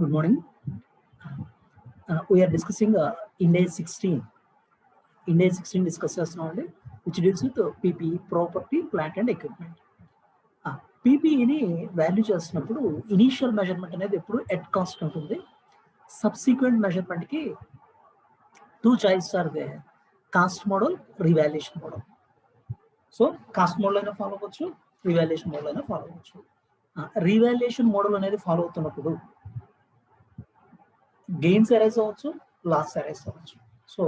Good morning. We are discussing Ind AS 16. Ind AS 16 discusses only, which deals with PPE, property, plant and equipment. PPEని value చేస్తున్నప్పుడు initial measurement అనేది ఎప్పుడు at cost ఉంటుంది. Subsequent మెజర్మెంట్కి two choice are they, cost model, revaluation model. So cost model అయినా follow అవ్వచ్చు, revaluation model అయినా follow అవ్వచ్చు. రివాల్యుయేషన్ మోడల్ అనేది ఫాలో అవుతున్నప్పుడు గెయిన్స్ అరైజ్ అవ్వచ్చు, లాస్ అరైజ్ అవ్వచ్చు. సో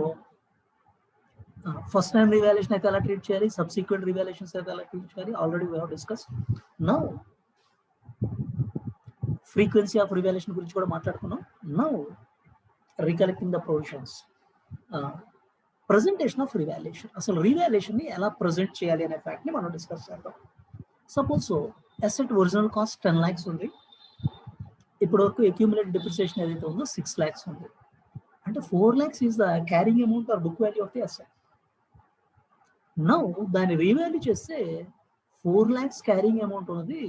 ఫస్ట్ టైం రివాల్యుయేషన్ అయితే ఎలా ట్రీట్ చేయాలి, సబ్సిక్వెంట్ రివాల్యుయేషన్స్ అయితే ఎలా ట్రీట్ చేయాలి, already we have discuss. Now frequency of revaluation గురించి కూడా మాట్లాడుకున్నాం. Now recollecting the provisions, presentation of revaluation, అసలు రివాల్యుయేషన్ని ఎలా ప్రజెంట్ చేయాలి అనే ఫ్యాక్ట్ని మనం డిస్కస్ చేద్దాం. Suppose asset original cost 10 lakhs ఉంది, ఇప్పటి వరకు అక్యూములేటెడ్ డిప్రిసియేషన్ ఏదైతే ఉందో 6 lakhs ఉంది. అంటే 4 lakhs is the carrying amount or book value of the asset. Now దాన్ని రీవాల్యూ చేస్తే 4 lakhs క్యారింగ్ అమౌంట్ ఉన్నది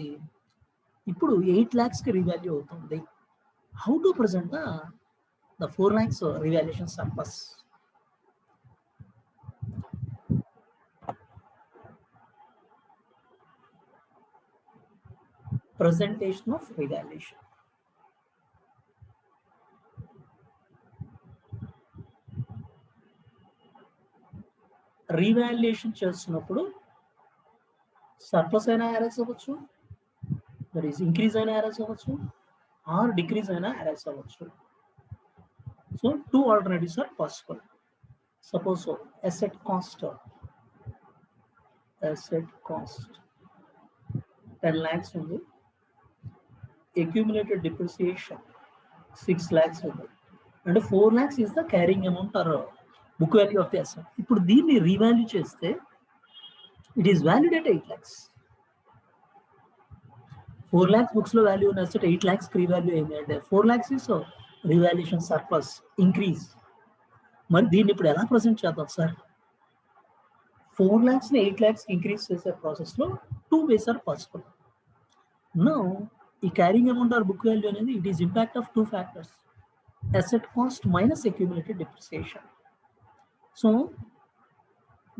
ఇప్పుడు 8 lakhsకి రీవాల్యూ అవుతుంది. How to present the 4 lakhs revaluation surplus? Presentation of revaluation. Revaluation చేస్తున్నప్పుడు సర్ప్లస్ అయినా అరైజ్ అవ్వచ్చు, దట్ ఈస్ ఇంక్రీజ్ అయినా అరైజ్ అవ్వచ్చు, ఆర్ డిక్రీజ్ అయినా అరైజ్ అవ్వచ్చు. So two alternatives are possible. Suppose asset cost 10 lakhs ఉంది, accumulated depreciation 6 lakhs ఉంది, అంటే 4 lakhs is the carrying amount or book value of the asset. ఇప్పుడు దీన్ని రీవాల్యూ చేస్తే it is valued at 8 lakhs. 4 lakhs books లో value ఉన్న asset 8 lakhs revalue అయింది అంటే 4 lakhs is revaluation surplus, increase. మరి దీన్ని ఇప్పుడు ఎలా ప్రజెంట్ చేద్దాం సార్? 4 lakhs ని 8 lakhs ఇంక్రీజ్ చేసే ప్రాసెస్ లో 2 ways are possible. నౌ ఈ carrying amount or book value అనేది it is impact of 2 factors, asset cost minus accumulated depreciation. So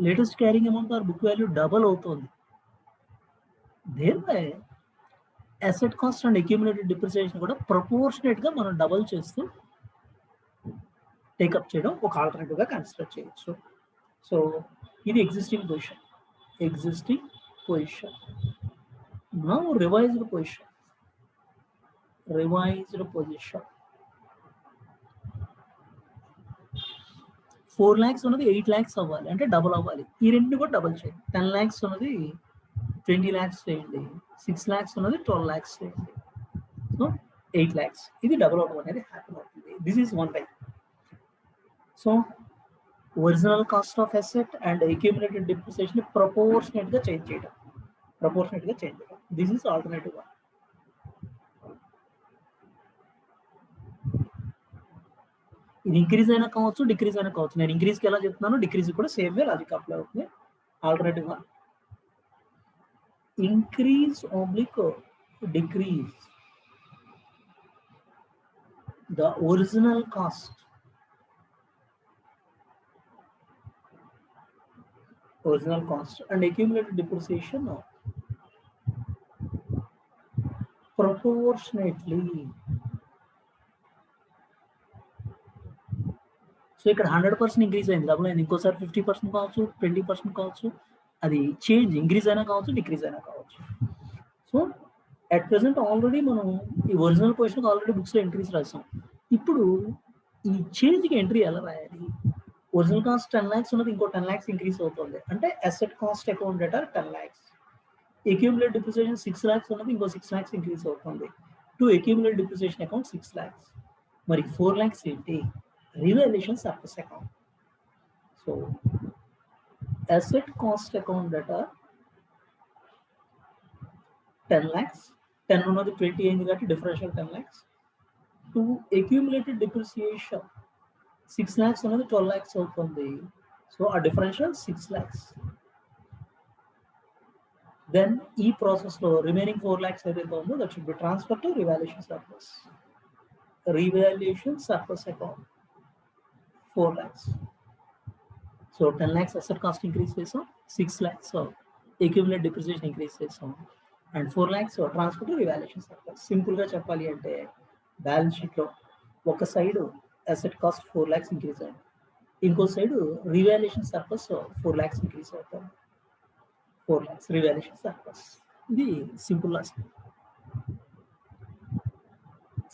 latest carrying amount or book value double అవుతుంది. దేనిపై asset cost and accumulated depreciation కూడా ప్రపోర్షనేట్గా మనం double చేస్తూ take up చేయడం ఒక ఆల్టర్నేటివ్గా కన్సిడర్ చేయొచ్చు. సో ఇది existing position. Now revised position. 4 lakhs ఉన్నది 8 lakhs అవ్వాలి అంటే డబుల్ అవ్వాలి. ఈ రెండు కూడా డబుల్ చేయండి. 10 lakhs ఉన్నది 20 lakhs చేయండి, 6 lakhs ఉన్నది 12 lakhs చేయండి, సో 8 lakhs. ఇది డబుల్ అవడం అనేది హ్యాపీ అవుతుంది. This is one way. So original cost of asset and accumulated depreciation ప్రపోర్షనేట్గా చేంజ్ చేయడం. This is alternative one. ఇది ఇంక్రీజ్ అయినా కావచ్చు, డిక్రీజ్ అయినా కావచ్చు. నేను ఇంక్రీజ్కి ఎలా చెప్తున్నాను, డిక్రీజ్ కూడా సేమ్ వే లాజిక్ అప్లై అవుతుంది. Alternative one, increase oblique decrease the original cost and accumulated depreciation proportionately. So ఇక్కడ 100% ఇంక్రీజ్ అయింది, డబుల్ అయింది. ఇంకోసారి 50% కావచ్చు, 20% కావచ్చు. అది చేంజ్, ఇంక్రీజ్ అయినా కావచ్చు, డిక్రీజ్ అయినా కావచ్చు. సో అట్ ప్రెసెంట్ ఆల్రెడీ మనం ఈ ఒరిజినల్ పొజిషన్కి ఆల్రెడీ బుక్స్లో ఇంక్రీజ్ రాసాం. ఇప్పుడు ఈ చేంజ్కి ఎంట్రీ ఎలా రాయాలి? ఒరిజినల్ కాస్ట్ 10 lakhs ఉన్నది ఇంకో 10 lakhs ఇంక్రీజ్ అవుతుంది అంటే asset cost account data 10 lakhs. Accumulated depreciation 6 lakhs ఉన్నది ఇంకో 6 lakhs ఇంక్రీజ్ అవుతుంది to accumulated depreciation account 6 lakhs. మరి 4 lakhs ఏంటి? Revaluation surplus account. So asset cost account data 10 lakhs, 10 ఉన్నది 20 అయింది కాబట్టి differential 10 lakhs. To accumulated depreciation 6 lakhs ఉన్నది 12 lakhs అవుతుంది. సో ఆ డిఫరెన్షియల్ 6 lakhs. దెన్ ఈ ప్రాసెస్లో రిమైనింగ్ 4 lakhs ఏదైతే ఉందో that should be transfer to revaluation surplus. revaluation surplus account 4 lakhs. So 10 lakhs asset cost increase చేసాం, 6 lakhs accumulated depreciation increase చేసాం, and 4 lakhs transfer to revaluation surplus. Simple గా చెప్పాలి అంటే balance sheet లో ఒక side asset cost 4 lakhs increase అయింది, ఇంకో side revaluation surplus 4 lakhs increase అవుతుంది. 4 lakhs రివాల్యుయేషన్ సర్ప్లస్. ఇది సింపుల్ లాజిక్.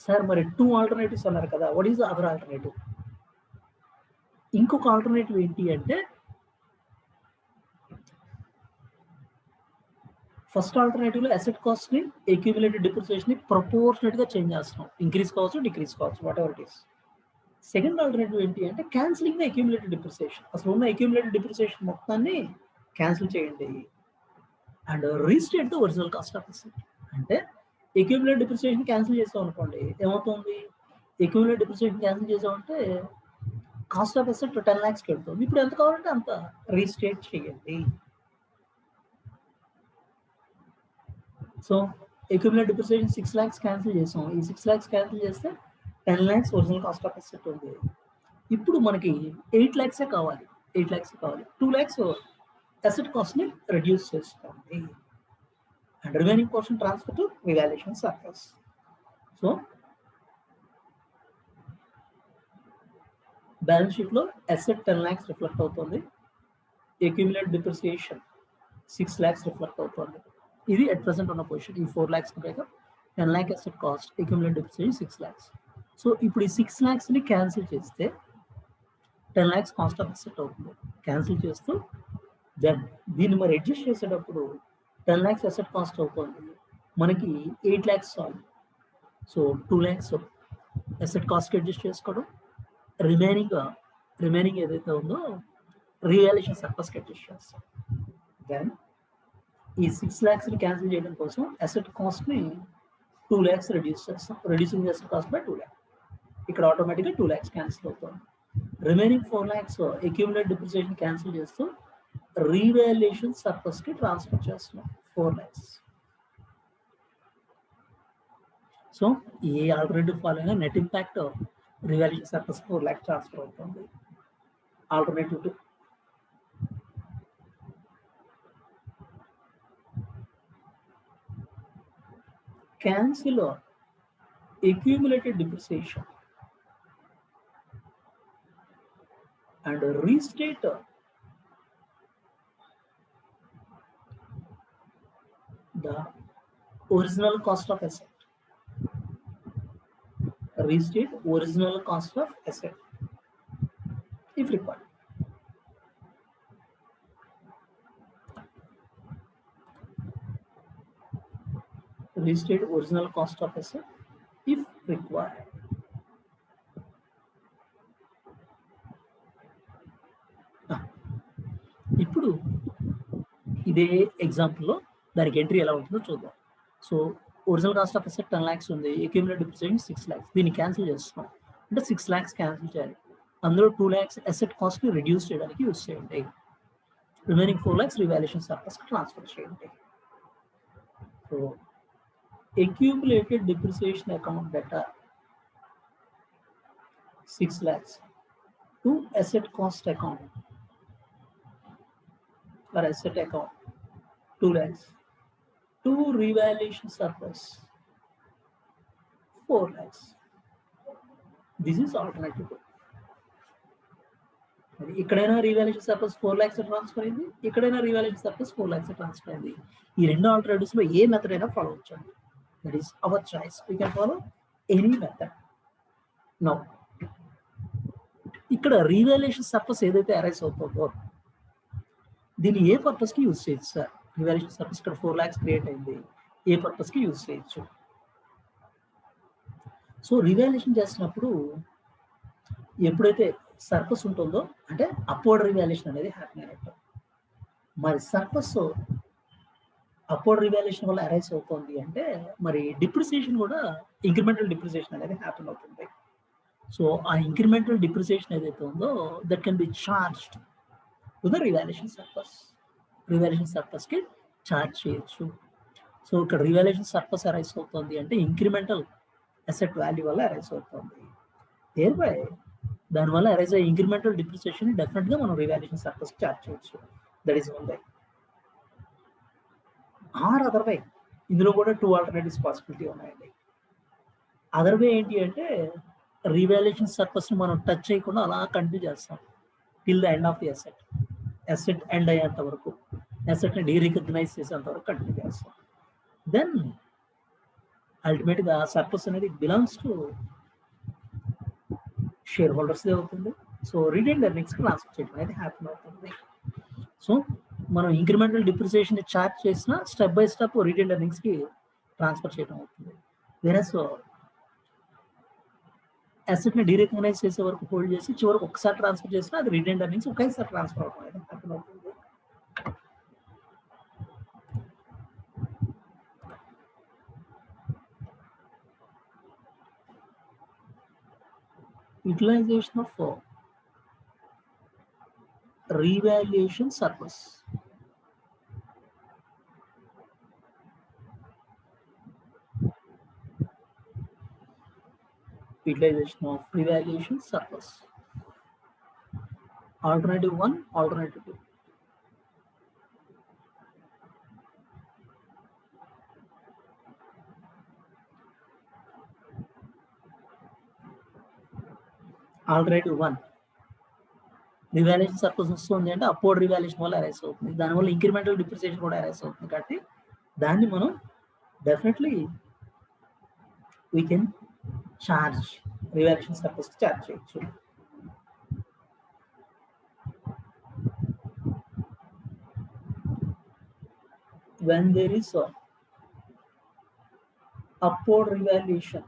సార్ మరి 2 ఆల్టర్నేటివ్స్ అన్నారు కదా, what is the other alternative? ఇంకొక ఆల్టర్నేటివ్ ఏంటి అంటే, ఫస్ట్ ఆల్టర్నేటివ్ లో అసెట్ కాస్ట్ ని అక్యూములేటెడ్ డిప్రిసియేషన్ ని ప్రపోర్షనేట్ గా చేంజ్ చేస్తున్నాం, ఇంక్రీజ్ కావచ్చు డిక్రీజ్ కావచ్చు what ever it is. Second alternative ఏంటి అంటే క్యాన్సిలింగ్ ద అక్యూములేటెడ్ డిప్రిసియేషన్. అసలు ఉన్న అక్యూములేటెడ్ డిప్రిసియేషన్ మొత్తాన్ని క్యాన్సిల్ చేయండి and restate the original cost of asset. అంటే అక్యూములేటెడ్ డిప్రిసియేషన్ క్యాన్సిల్ చేసాం అనుకోండి, ఏమవుతుంది? అక్యూములేటెడ్ డిప్రిసియేషన్ క్యాన్సిల్ చేసామంటే కాస్ట్ ఆఫ్ అసెట్ 10 lakhs వెళ్తుంది. ఇప్పుడు ఎంత కావాలంటే అంత రీస్టేట్ చేయండి. So accumulated depreciation 6 lakhs cancel చేసాం. ఈ 6 lakhs క్యాన్సిల్ చేస్తే 10 lakhs original cost of asset ఉంది. ఇప్పుడు మనకి 8 lakhs కావాలి, 8 lakhs కావాలి. 2 lakhs అసెట్ కాస్ట్ ని రెడ్యూస్ చేసుకోండి and remaining portion transfer to revaluation surplus. So balance sheet లో అసెట్ 10 lakhs రిఫ్లెక్ట్ అవుతుంది, అక్యూములేటెడ్ డిప్రిసియేషన్ 6 lakhs రిఫ్లెక్ట్ అవుతుంది. ఇది అట్ ప్రెసెంట్ ఉన్న పొజిషన్. ఈ 4 lakhs breakup 10 lakh asset cost, accumulated depreciation 6 lakhs. So ఇప్పుడు ఈ 6 lakhs ని క్యాన్సిల్ చేస్తే 10 lakhs కాస్ట్ ఆఫ్ అసెట్ అవుతుంది. క్యాన్సిల్ చేస్తూ దెన్ దీన్ని మరి అడ్జస్ట్ చేసేటప్పుడు 10 lakhs అసెట్ కాస్ట్ అవుతుంది, మనకి 8 lakhs చాలు. So 2 lakhs asset cost adjust చేసుకోవడం, రిమైనింగ్ ఏదైతే ఉందో రివాల్యుయేషన్ సర్ప్లస్ అడ్జస్ట్ చేస్తాం. దెన్ ఈ 6 lakhs ని క్యాన్సిల్ చేయడం కోసం అసెట్ కాస్ట్ ని 2 lakhs రెడ్యూస్ చేస్తాం. Reducing asset cost by 2 lakhs. ఇక్కడ ఆటోమేటిక్గా 2 lakhs క్యాన్సిల్ అవుతుంది. Remaining 4 lakhs accumulated depreciation cancel చేస్తూ రీవాల్యుయేషన్ సర్ప్లస్ కి ట్రాన్స్ఫర్ చేస్తున్నాం 4 lakhs. సో ఏ ఆల్టర్నేటివ్ ఫాలో అయినా net impact revaluation surplus 4 lakhs transfer అవుతుంది. Alternative 2. cancel accumulated depreciation and restate the original cost of asset. Restate original cost of asset if required. Restate original cost of asset if required. ఇప్పుడు ఇదే ఎగ్జాంపుల్లో దానికి entry ఎలా ఉంటుందో చూద్దాం. So original cost of asset 10 lakhs ఉంది, accumulated depreciation 6 lakhs. దీన్ని cancel చేస్తున్నాం అంటే 6 lakhs క్యాన్సిల్ చేయాలి. అందులో 2 lakhs అసెట్ కాస్ట్ ని రిడ్యూస్ చేయడానికి యూజ్ చేయండి. రిమైనింగ్ 4 lakhs రివాల్యుయేషన్ సర్ప్లస్ కి ట్రాన్స్ఫర్ చేయండి. So accumulated depreciation account data 6 lakhs to asset cost account or asset account 2 lakhs to revaluation surplus 4 lakhs. This is alternative. ఇక్కడైనా revaluation surplus 4 lakhs transfer అయింది, ఇక్కడైనా revaluation surplus 4 lakhs transfer అయింది. ఈ రెండు alternatives లో ఏ method అయినా follow అవ్వచ్చు. That is our choice. We can follow any method. Now, ఇక్కడ రివాల్యుయేషన్ సర్ప్లస్ ఏదైతే అరైజ్ అవుతుందో దీన్ని ఏ పర్పస్ కి యూజ్ చేయొచ్చు సార్? రివాల్యుయేషన్ సర్ప్లస్ ఇక్కడ 4 lakhs క్రియేట్ అయింది, ఏ పర్పస్ కి యూజ్ చేయొచ్చు? సో రివాల్యుయేషన్ చేసినప్పుడు ఎప్పుడైతే సర్ప్లస్ ఉంటుందో అంటే అప్వర్డ్ రివాల్యుయేషన్ అనేది హ్యాపీ అయినట్టు. మరి సర్ప్లస్ అప్వర్డ్ రివాల్యుయేషన్ వల్ల అరైజ్ అవుతుంది అంటే మరి డిప్రిసియేషన్ కూడా ఇంక్రిమెంటల్ డిప్రిసియేషన్ అనేది హ్యాపన్ అవుతుంది. సో ఆ ఇంక్రిమెంటల్ డిప్రిసియేషన్ ఏదైతే ఉందో that can be charged to the revaluation surplus. Revaluation surplus కి చార్జ్ చేయొచ్చు. సో ఇక్కడ రివాల్యుయేషన్ సర్ప్లస్ అరైజ్ అవుతుంది అంటే ఇంక్రిమెంటల్ అసెట్ వాల్యూ వల్ల అరైజ్ అవుతుంది. దేర్బై దానివల్ల అరైజ్ అయ్యే ఇంక్రిమెంటల్ డిప్రిసియేషన్ డెఫినెట్గా మనం రివాల్యుయేషన్ సర్ప్లస్ చార్జ్ చేయొచ్చు. That is one way. Or other వే, ఇందులో కూడా 2 ఆల్టర్నేటివ్స్ పాసిబిలిటీ ఉన్నాయండి. అదర్ వే ఏంటి అంటే రివాల్యుయేషన్ సర్ప్లస్ని మనం టచ్ చేయకుండా అలా కంటిన్యూ చేస్తాం till the end of the asset. Asset end అయ్యేంత వరకు, అసెట్ని డీరికగ్నైజ్ చేసేంత వరకు కంటిన్యూ చేస్తాం. దెన్ అల్టిమేట్గా సర్ప్లస్ అనేది బిలాంగ్స్ టు షేర్ హోల్డర్స్దే అవుతుంది. సో రిటైన్డ్ ఎర్నింగ్స్కి ట్రాన్స్ఫర్ చేయడం అనేది హ్యాపీ అవుతుంది. సో మనం ఇంక్రిమెంటల్ డిప్రిసియేషన్ ఛార్జ్ చేసిన స్టెప్ బై స్టెప్ రిటైన్డ్ ఎర్నింగ్స్కి ట్రాన్స్ఫర్ చేయడం అవుతుంది. వేరే సో అసెట్ని డీరికగ్నైజ్ చేసే వరకు హోల్డ్ చేసి చివరికి ఒకసారి ట్రాన్స్ఫర్ చేసినా అది రిటైన్డ్ ఎర్నింగ్స్ ఒకేసారి ట్రాన్స్ఫర్ అవడం అనేది హ్యాపీ అవుతుంది. Utilization of revaluation surplus. Utilization of revaluation surplus. Alternative 1, alternative 2. Alternative 1, revaluation surplus వస్తుంది అంటే అప్వర్డ్ రివాల్యుయేషన్ వల్ల అరైజ్ అవుతుంది. దానివల్ల ఇంక్రిమెంటల్ డిప్రిసియేషన్ కూడా అరైజ్ అవుతుంది. కాబట్టి దాన్ని మనం definitely we can charge revaluation surplus charge చేయొచ్చు. When there is a upward revaluation,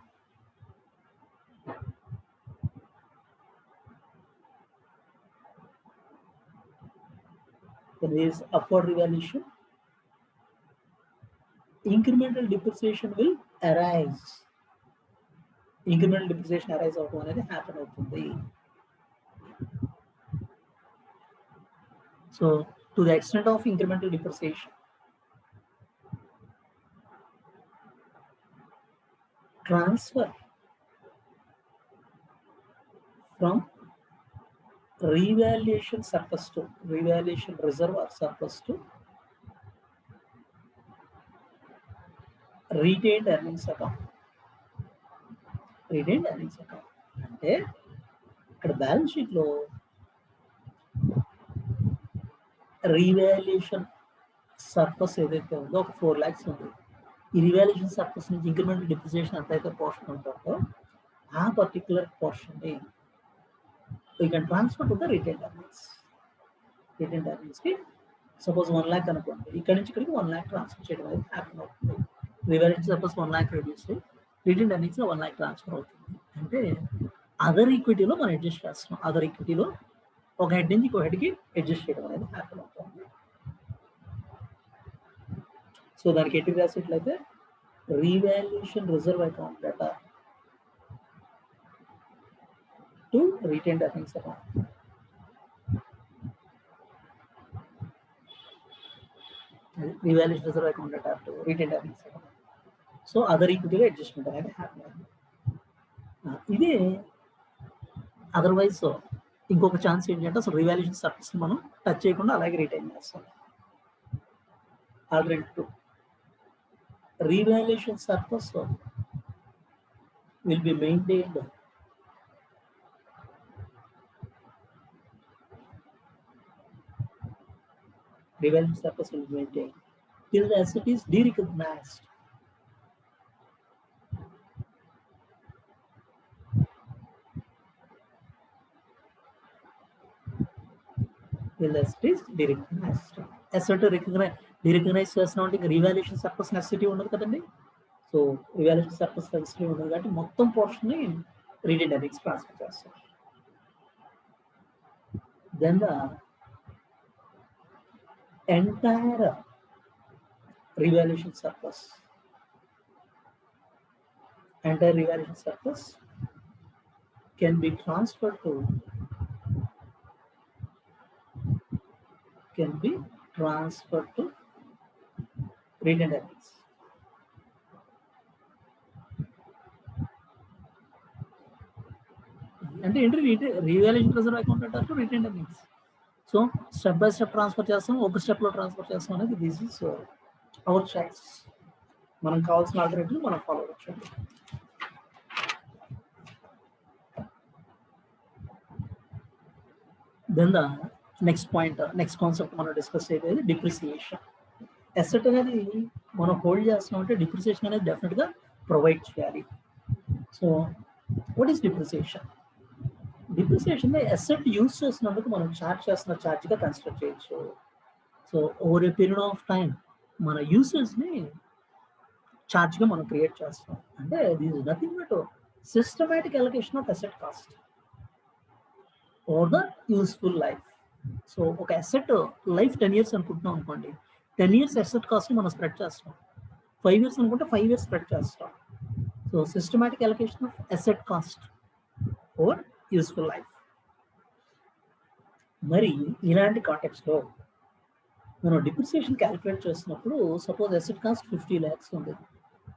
when there is upward revaluation, incremental depreciation will arise. Incremental depreciation arise అవడం అనేది హ్యాపన్ అవుతుంది. So to the extent of incremental depreciation, transfer from revaluation surplus to revaluation reserve or surplus to retained earnings account. Retained earnings account అంటే ఇక్కడ balance షీట్లో revaluation surplus ఏదైతే ఉందో ఒక 4 lakhs ఉంది. ఈ రివాల్యుయేషన్ సర్ప్లస్ నుంచి ఇంక్రిమెంటల్ డిప్రిసియేషన్ ఎంతైతే పోర్షన్ ఉంటుందో ఆ పర్టికులర్ పోర్షన్ని we can transfer to the retained earnings. Retained ఎర్నింగ్స్కి సపోజ్ 1 lakh అనుకోండి, ఇక్కడ నుంచి ఇక్కడికి 1 lakh ట్రాన్స్ఫర్ చేయడం అనేది హ్యాపన్ అవుతుంది. Revaluation surplus 1 lakh reduce, retained ఎర్నింగ్స్లో 1 lakh ట్రాన్స్ఫర్ అవుతుంది. అంటే అదర్ ఈక్విటీలో మనం అడ్జస్ట్ చేస్తున్నాం. అదర్ ఈక్విటీలో ఒక హెడ్ నుంచి ఇంకో హెడ్కి అడ్జస్ట్ చేయడం అనేది హ్యాపన్ అవుతుంది. సో దానికి ఎట్టి రాసేట్లయితే revaluation reserve account data to retained earnings account. Revaluation reserve account data to retained earnings account. So other ఈక్విటీలో adjustment అనేది హ్యాపన్ అయింది. ఇదే అదర్వైజ్ ఇంకొక ఛాన్స్ ఏంటంటే అసలు రివాల్యుయేషన్ సర్ప్లస్ మనం టచ్ చేయకుండా అలాగే రిటైన్ చేస్తాం. Alternative revaluation surplus will be maintained revaluation surplus will be maintained till the asset is derecognized. Till the asset is derecognized. Asset derecognize చేస్తున్నామంటే ఇంకా రివాల్యుయేషన్ సర్ప్లస్ నెసెసిటీ ఉండదు కదండి. సో రివాల్యుయేషన్ సర్ప్లస్ నెసెసిటీ ఉండదు కాబట్టి మొత్తం పోర్షన్ని retained earnings transfer చేస్తాం. Then the entire revaluation surplus can be transferred to retained earnings. అంటే ఏంటి రీవాల్యుయేషన్ రిజర్వ్ అకౌంట్ అంటారు retained earnings. So step by step transfer చేస్తాం, ఒక స్టెప్లో ట్రాన్స్ఫర్ చేస్తాం అనేది దిస్ ఇస్ అవర్ చాయిస్. మనం కావాల్సిన ఆల్టర్నేటివ్ మనం ఫాలో అవ్వచ్చు. Then the next point, next concept మనం డిస్కస్ చేసేది డిప్రిసియేషన్. అసెట్ అనేది మనం హోల్డ్ చేస్తున్నాం అంటే డిప్రిసియేషన్ అనేది డెఫినెట్గా ప్రొవైడ్ చేయాలి. So what is depreciation? Depreciation asset use చేసినందుకు మనం ఛార్జ్ చేస్తున్న ఛార్జ్గా కన్సిడర్ చేయొచ్చు. So over a period of time మన యూసేజ్ని ఛార్జ్గా మనం క్రియేట్ చేస్తాం. అంటే this is nothing but systematic allocation of asset cost over the useful life. So ఒక అసెట్ లైఫ్ 10 years అనుకుంటున్నాం అనుకోండి, 10 years అసెట్ కాస్ట్ మనం స్ప్రెడ్ చేస్తాం. 5 years అనుకుంటే 5 years స్ప్రెడ్ చేస్తాం. So systematic allocation of asset cost over useful life. మరి ఇలాంటి కాంటెక్స్లో మనం డిప్రిసియేషన్ క్యాలిక్యులేట్ చేస్తున్నప్పుడు సపోజ్ అసెట్ కాస్ట్ 50 lakhs ఉంది,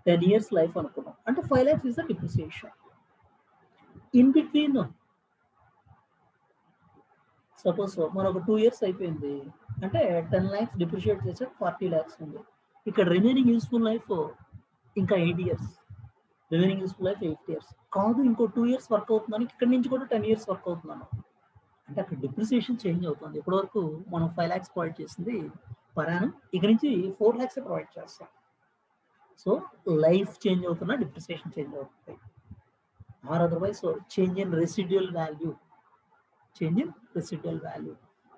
10 years లైఫ్ అనుకున్నాం అంటే 5 lakhs is the depreciation. In between suppose మనకు 2 years అయిపోయింది అంటే 10 lakhs డిప్రిషియేట్ చేసే 40 lakhs ఉంది. ఇక్కడ రిమైనింగ్ యూస్ఫుల్ లైఫ్ ఇంకా 8 years, remaining useful life 8 years కాదు, ఇంకో 2 years వర్క్ అవుతుందని ఇక్కడ నుంచి కూడా 10 years వర్క్ అవుతున్నాను అంటే అక్కడ డిప్రిసియేషన్ చేంజ్ అవుతుంది. ఇప్పటివరకు మనం 5 lakhs ప్రొవైడ్ చేసింది పరాను, ఇక్కడ నుంచి 4 lakhs ప్రొవైడ్ చేస్తాం. సో లైఫ్ చేంజ్ అవుతున్నా డిప్రిసియేషన్ చేంజ్ అవుతుంది. Or otherwise change in residual value, change in residual value.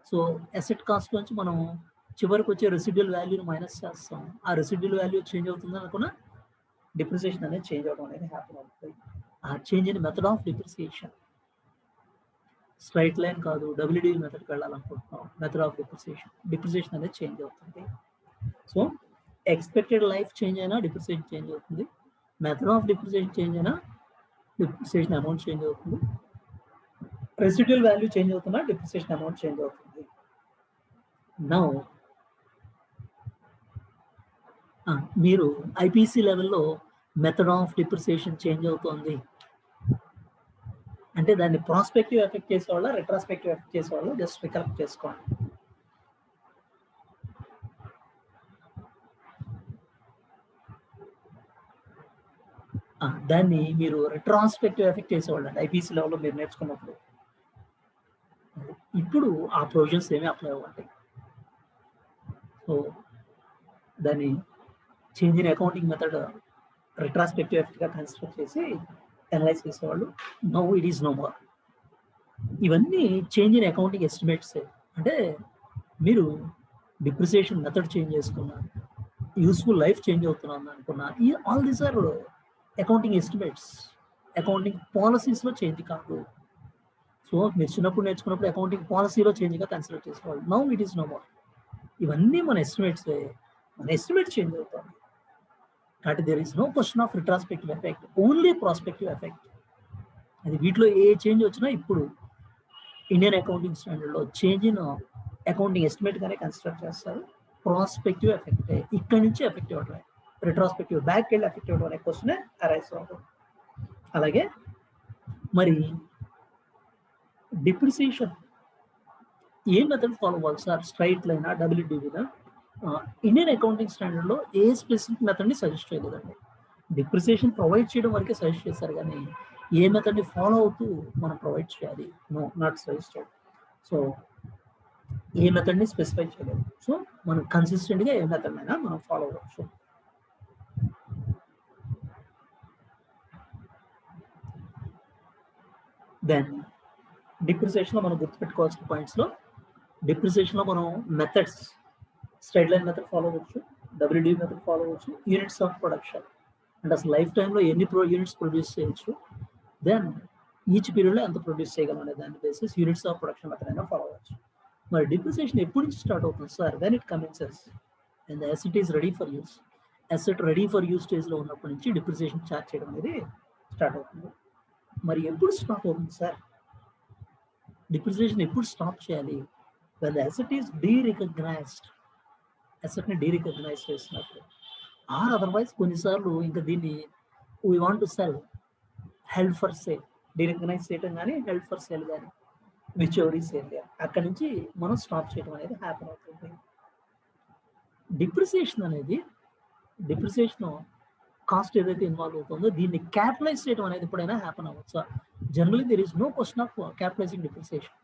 So asset cost నుంచి మనం చివరికి వచ్చే రెసిడ్యువల్ వాల్యూని మైనస్ చేస్తాం. ఆ రెసిడ్యువల్ వాల్యూ చేంజ్ అవుతుంది అనుకున్న డిప్రిసియేషన్ అనేది చేంజ్ అవడం అనేది హ్యాపీ అవుతుంది. ఆ change in method of depreciation straight line కాదు, డబ్ల్యూడి మెథడ్కి వెళ్ళాలనుకుంటున్నాం. మెథడ్ ఆఫ్ డిప్రిసియేషన్ అనేది చేంజ్ అవుతుంది. సో ఎక్స్పెక్టెడ్ లైఫ్ చేంజ్ అయినా డిప్రిసియేషన్ చేంజ్ అవుతుంది, మెథడ్ ఆఫ్ డిప్రిసియేషన్ చేంజ్ అయినా డిప్రిసియేషన్ అమౌంట్ చేంజ్ అవుతుంది, రెసిడ్యువల్ వాల్యూ చేంజ్ అవుతున్నా డిప్రిసియేషన్ అమౌంట్ చేంజ్ అవుతుంది. Now మీరు ఐపీసీ లెవెల్లో మెథడ్ ఆఫ్ డిప్రిసియేషన్ చేంజ్ అవుతుంది అంటే దాన్ని ప్రాస్పెక్టివ్ ఎఫెక్ట్ చేసేవాళ్ళ రెట్రాస్పెక్టివ్ ఎఫెక్ట్ చేసేవాళ్ళు జస్ట్ రికలెక్ట్ చేసుకోండి. దాన్ని మీరు రెట్రాస్పెక్టివ్ ఎఫెక్ట్ చేసేవాళ్ళు అండి ఐపీసీ లెవెల్లో మీరు నేర్చుకున్నప్పుడు. ఇప్పుడు ఆ ప్రొవిజన్స్ ఏమీ అప్లై అవ్వండి. సో దాన్ని change in accounting method retrospective ఎఫెక్ట్గా కన్సిడర్ చేసి అనలైజ్ చేసేవాళ్ళు. Now it is no more. ఇవన్నీ చేంజ్ ఇన్ అకౌంటింగ్ ఎస్టిమేట్స్. అంటే మీరు డిప్రిసియేషన్ మెథడ్ చేంజ్ చేసుకున్నా, యూస్ఫుల్ లైఫ్ చేంజ్ అవుతున్నాను అనుకున్నా, all these are accounting estimates. Accounting పాలసీస్లో చేంజ్ కాదు. సో మీరు చిన్నప్పుడు నేర్చుకున్నప్పుడు అకౌంటింగ్ పాలసీలో చేంజ్గా కన్సిడర్ చేసేవాళ్ళు. Now it is no more. ఇవన్నీ మన ఎస్టిమేట్స్, మన ఎస్టిమేట్ చేంజ్ అవుతుంది కాబట్టి there is no question of retrospective effect, only prospective effect. అది వీటిలో ఏ చేంజ్ వచ్చినా ఇప్పుడు ఇండియన్ అకౌంటింగ్ స్టాండర్డ్లో చేంజ్ ఇన్ అకౌంటింగ్ ఎస్టిమేట్ గానే కన్సిడర్ చేస్తారు. ప్రాస్పెక్టివ్ ఎఫెక్ట్ ఇక్కడ నుంచి ఎఫెక్ట్ ఇవ్వడం, రిట్రాస్పెక్టివ్ బ్యాక్ వెళ్ళి ఎఫెక్ట్ ఇవ్వడం అనే క్వశ్చన్ అరైజ్ అవ్వడం. అలాగే మరి డిప్రిసియేషన్ ఏ మెథడ్ ఫాలో అవ్వాలి సార్? స్ట్రైట్ లైనా డబ్ల్యూడివినా? ఇండియన్ అకౌంటింగ్ స్టాండర్డ్లో ఏ స్పెసిఫిక్ మెథడ్ని సజెస్ట్ చేయలేదండి. డిప్రిసియేషన్ ప్రొవైడ్ చేయడం వరకే సజెస్ట్ చేశారు కానీ ఏ మెథడ్ని ఫాలో అవుతూ మనం ప్రొవైడ్ చేయాలి, నో నాట్ సజెస్టెడ్. సో ఏ మెథడ్ని స్పెసిఫై చేయలేదు. సో మనం కన్సిస్టెంట్గా ఏ మెథడ్ అయినా మనం ఫాలో అవ్వచ్చు. దెన్ డిప్రిసియేషన్లో మనం గుర్తుపెట్టుకోవాల్సిన పాయింట్స్లో, డిప్రిసియేషన్లో మనం methods straight line method follow అవ్వచ్చు, డబ్ల్యూడి మెథడ్ ఫాలో అవ్వచ్చు, యూనిట్స్ ఆఫ్ ప్రొడక్షన్ అంటే అసలు లైఫ్ టైంలో ఎన్ని యూనిట్స్ ప్రొడ్యూస్ చేయొచ్చు, దెన్ ఈచ్ పీరియడ్లో ఎంత ప్రొడ్యూస్ చేయగలం అనే దాని basis units of production method అయినా ఫాలో అవ్వచ్చు. మరి డిప్రిసియేషన్ ఎప్పటి నుంచి స్టార్ట్ అవుతుంది sir? When it commences and the asset is ready for use. Asset ready for use స్టేజ్లో ఉన్నప్పటి నుంచి డిప్రిసియేషన్ చార్జ్ చేయడం అనేది స్టార్ట్ అవుతుంది. మరి ఎప్పుడు స్టాప్ అవుతుంది సార్? డిప్రిసియేషన్ ఎప్పుడు స్టాప్ చేయాలి? When the asset is derecognised, అసెట్ని డీరికగ్నైజ్ చేసినప్పుడు. ఆర్ అదర్వైజ్ కొన్నిసార్లు ఇంకా దీన్ని we want to sell, held for sale, derecognise చేయడం కానీ హెల్డ్ ఫర్ సేల్ కానీ విచ్ ఎవర్ ఈస్ సేల్ అక్కడ నుంచి మనం స్టాప్ చేయడం అనేది హ్యాపన్ అవుతుంది. డిప్రిసియేషన్ అనేది కాస్ట్ ఏదైతే ఇన్వాల్వ్ అవుతుందో దీన్ని క్యాపిటలైజ్ చేయడం అనేది ఎప్పుడైనా హ్యాపన్ అవ్వచ్చు. Generally there is no question of capitalising depreciation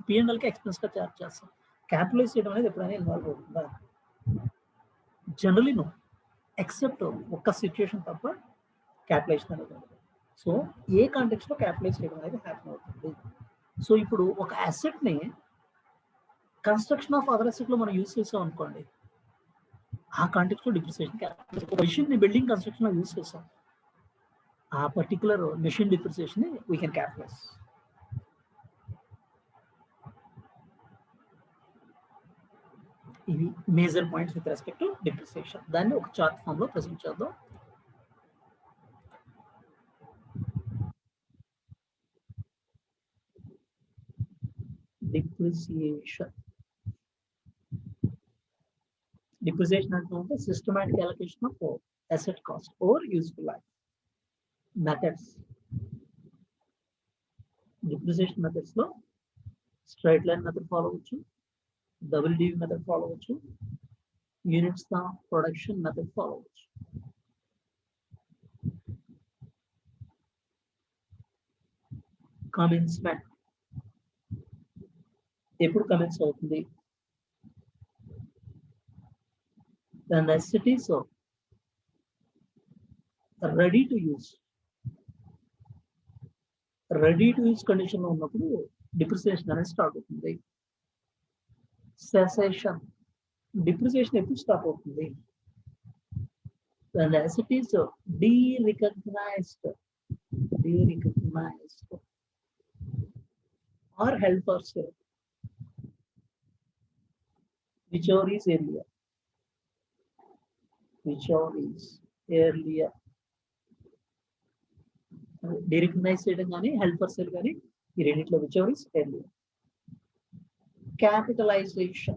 P&L కి ఎక్స్పెన్స్ గా చార్జ్ చేస్తాం. క్యాపిటలైజ్ చేయడం అనేది ఎప్పుడైనా ఇన్వాల్వ్ అవుతుందా? జనరలీ నో, ఎక్సెప్ట్ ఒక్క సిచ్యుయేషన్ తప్ప క్యాపిటలైజేషన్ అనేది ఉండదు. సో ఏ కాంటెక్స్ట్ లో క్యాపిటలైజ్ చేయడం అనేది హ్యాపన్ అవుతుంది. సో ఇప్పుడు ఒక అసెట్ ని కన్స్ట్రక్షన్ ఆఫ్ అదర్ అసెట్ లో మనం యూజ్ చేసాం అనుకోండి, ఆ కాంటెక్స్ట్ లో డిప్రిసియేషన్. ఒక మెషిన్ ని బిల్డింగ్ కన్స్ట్రక్షన్ లో యూజ్ చేసాం, ఆ పర్టికులర్ మెషిన్ డిప్రిసియేషన్ ని వీ కెన్ క్యాపిటలైజ్. ఇవి major points with respect to depreciation. దాన్ని ఒక చార్ట్ ఫామ్ లో ప్రెజెంట్ చేద్దాం. డిప్రిసియేషన్ అంటే systematic allocation of asset cost or useful life. Methods. Depreciation methods లో straight line method follow అవ్వచ్చు, WDV method follow అవ్వచ్చు, units of production method follow అవ్వచ్చు. Commencement ఎప్పుడు కమెన్స్ అవుతుంది? The necessities of ready to use condition లో ఉన్నప్పుడు depreciation అనేది start అవుతుంది. సెసేషన్ డిప్రిసియేషన్ ఎప్పుడు స్టార్ట్ అవుతుంది? The necessities of derecognized or held for sale, whichever is earlier. Derecognize చేయడం కానీ హెల్డ్ ఫర్ సేల్ కానీ ఈ రెండిట్లో whichever is earlier. Capitalization.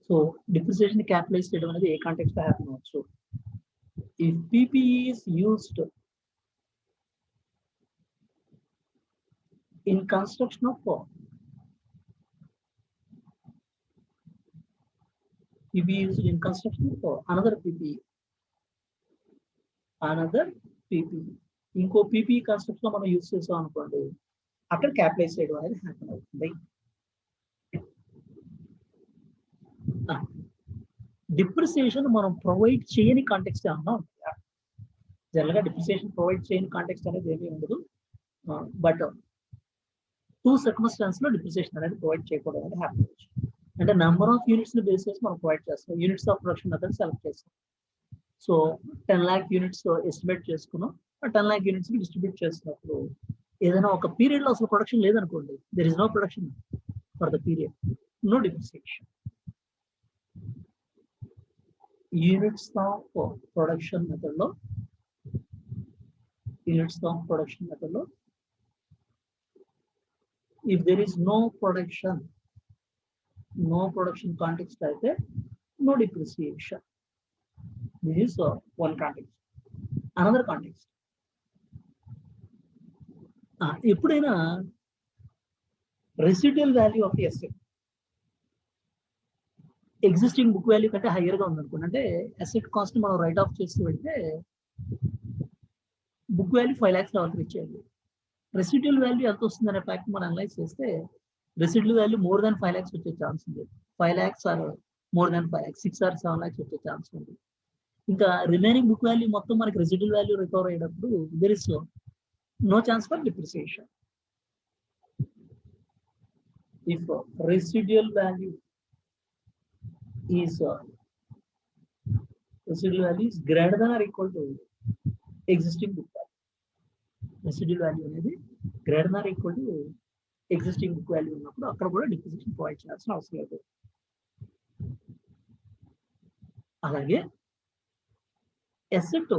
So depreciation capitalise చేయడం అనేది ఏ కాంటెక్స్ట్ లో హ్యాపన్ అవ్వచ్చు? If PPE is used in construction of PPE used in construction of another PPE, ఇంకో PPE కన్స్ట్రక్షన్ లో మనం యూజ్ చేసాం అనుకోండి, అక్కడ క్యాపిటలైజ్ చేయడం అనేది హ్యాపన్ అవుతుంది. డిప్రిసియేషన్ మనం ప్రొవైడ్ చేయని కాంటెక్స్ట్ ఏమన్నా ఉంటుందా? జనరల్ గా డిప్రిసియేషన్ ప్రొవైడ్ చేయని కాంటెక్స్ట్ అనేది ఏమీ ఉండదు. బట్ 2 circumstances లో డిప్రిసియేషన్ అనేది ప్రొవైడ్ చేయకూడదు అనేది హ్యాపన్ అవ్వచ్చు. అంటే నెంబర్ ఆఫ్ యూనిట్స్ ని బేస్ చేసి మనం ప్రొవైడ్ చేస్తాం. Units of production method select చేస్తాం. సో 10 lakh యూనిట్స్ ఎస్టిమేట్ చేసుకున్నాం. 10 lakh యూనిట్స్ కి డిస్ట్రిబ్యూట్ చేసినప్పుడు ఏదైనా ఒక పీరియడ్ లో అసలు ప్రొడక్షన్ లేదనుకోండి, there is no production for the period, no depreciation. Units of production method లో if there is no production context అయితే no depreciation. This is one context. Another context. ఎప్పుడైనా residual value of the asset existing book value కంటే higher గా ఉందనుకోండి, అంటే asset cost మనం write off చేస్తూ వెళ్తే బుక్ వాల్యూ 5 lakhs లెవెల్కి రీచ్ అయ్యింది. రెసిడ్యువల్ వాల్యూ ఎంత వస్తుందనే ఫ్యాక్ట్ మనం అనలైజ్ చేస్తే residual value more than 5 lakhs వచ్చే ఛాన్స్ ఉంది. 5 lakhs or more than 5 lakhs, 6 or 7 lakhs వచ్చే ఛాన్స్ ఉంది. ఇంకా రిమైనింగ్ బుక్ వాల్యూ మొత్తం మనకి రెసిడ్యువల్ వాల్యూ రికవర్ అయ్యేటప్పుడు there is no chance for depreciation. If residual value is greater than or equal to existing book value, residual value అనేది greater than or equal to existing book value ఉన్నప్పుడు అక్కడ కూడా depreciation provide చేయాల్సిన అవసరం లేదు. అలాగే asset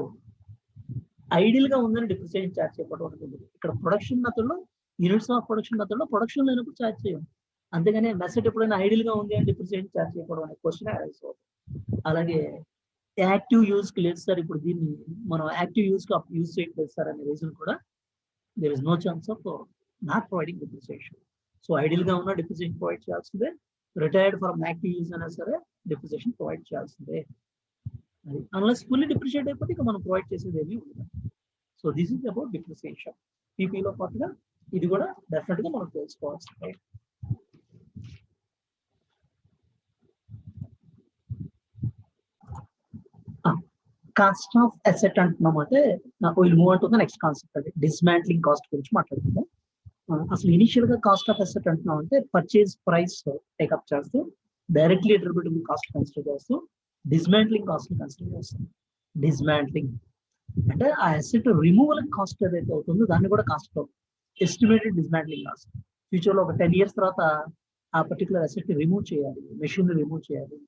ideal గా ఉందని డిప్రిసియేషన్ ఛార్జ్ చేయకపోవడం ఉంటుంది. ఇక్కడ ప్రొడక్షన్ మెథడ్ లో యూనిట్స్ ఆఫ్ ప్రొడక్షన్ మెథడ్ లో ప్రొడక్షన్ లేనప్పుడు ఛార్జ్ చేయం. అంతేగాని అసెట్ ఎప్పుడైనా ఐడియల్ గా ఉంది అని డిప్రిసియేషన్ ఛార్జ్ చేయకపోవడం అనే క్వశ్చన్ అరైజ్ అవుతుంది. అలాగే యాక్టివ్ యూజ్ కి లేదు సార్, ఇప్పుడు దీన్ని మనం యాక్టివ్ యూజ్ కి యూజ్ చేయట్లేదు సార్ అనే రీజన్ కూడా there is no chance of not providing depreciation. So ideal గా ఉన్న depreciation ప్రొవైడ్ చేయాల్సిందే, రిటైర్డ్ ఫ్రమ్ యాక్టివ్ యూజ్ అయినా సరే depreciation ప్రొవైడ్ చేయాల్సిందే. అది అన్లెస్ ఫుల్లీ డిప్రిషియేట్ అయిపోతే ఇక మనం ప్రొవైడ్ చేసేది ఏమీ ఉండదు. So this is about depreciation. పీపీలో పాటుగా ఇది కూడా డెఫినెట్ గా మనం తెలుసుకోవాల్సిందే. కాస్ట్ ఆఫ్ అసెట్ అంటున్నాం అంటే will move on to the next concept, అది డిస్మాంట్లింగ్ కాస్ట్ గురించి మాట్లాడుతున్నాం. అసలు ఇనిషియల్ గా కాస్ట్ ఆఫ్ అసెట్ అంటున్నాం అంటే పర్చేజ్ ప్రైస్ టేకప్ చేస్తూ డైరెక్ట్లీ అట్రిబ్యూటబుల్ కాస్ట్ కన్సిడర్ చేస్తూ డిస్మాంట్లింగ్ కాస్ట్ కన్సిడర్ చేస్తాం. డిస్మాంట్లింగ్ అంటే ఆ అసెట్ రిమూవల్ కాస్ట్ ఏదైతే అవుతుందో దాన్ని కూడా cost of estimated dismantling cost. Future లో ఒక 10 years తర్వాత ఆ పర్టికులర్ అసెట్ రిమూవ్ చేయాలి, మెషిన్ రిమూవ్ చేయాలి,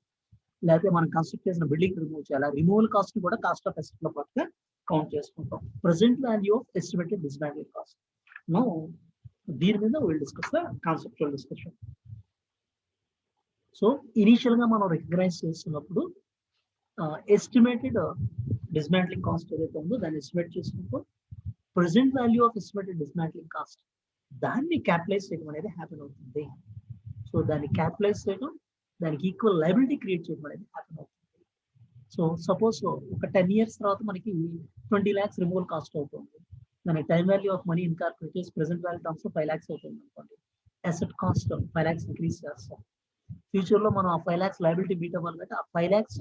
లేకపోతే మనం కన్స్ట్రక్ట్ చేసిన బిల్డింగ్ రిమూవ్ చేయాలి, రిమూవల్ కాస్ట్ కూడా కాస్ట్ ఆఫ్ అసెట్ లో పాటుగా కౌంట్ చేసుకుంటాం. Present value of estimated dismantling cost. No దీని మీద will discuss the conceptual discussion. So initial గా మనం రికగ్నైజ్ చేస్తున్నప్పుడు ఎస్టిమేటెడ్ డిస్మాంట్లింగ్ కాస్ట్ ఏదైతే ఉందో దాన్ని ఎస్టిమేట్ చేసుకుంటూ present value of estimated dismantling cost దాన్ని క్యాపిటలైజ్ చేయడం అనేది హ్యాపెన్ అవుతుంది. సో దాన్ని క్యాపిటలైజ్ చేయడం, దానికి ఈక్వల్ లయబిలిటీ క్రియేట్ చేయడం అనేది హ్యాపెన్ అవుతుంది. సో సపోజ్ ఒక 10 years తర్వాత మనకి 20 lakhs రిమూవల్ కాస్ట్ అవుతుంది, దాని time value of money incorporate చేసి ప్రెసెంట్ వాల్యూ టర్మ్స్ 5 lakhs అవుతుంది అనుకోండి. అసెట్ కాస్ట్ 5 lakhs ఇంక్రీజ్ చేస్తాం. ఫ్యూచర్ లో మనం ఆ 5 lakhs లయబిలిటీ మీట్ అవ్వాలంటే ఆ 5 lakhs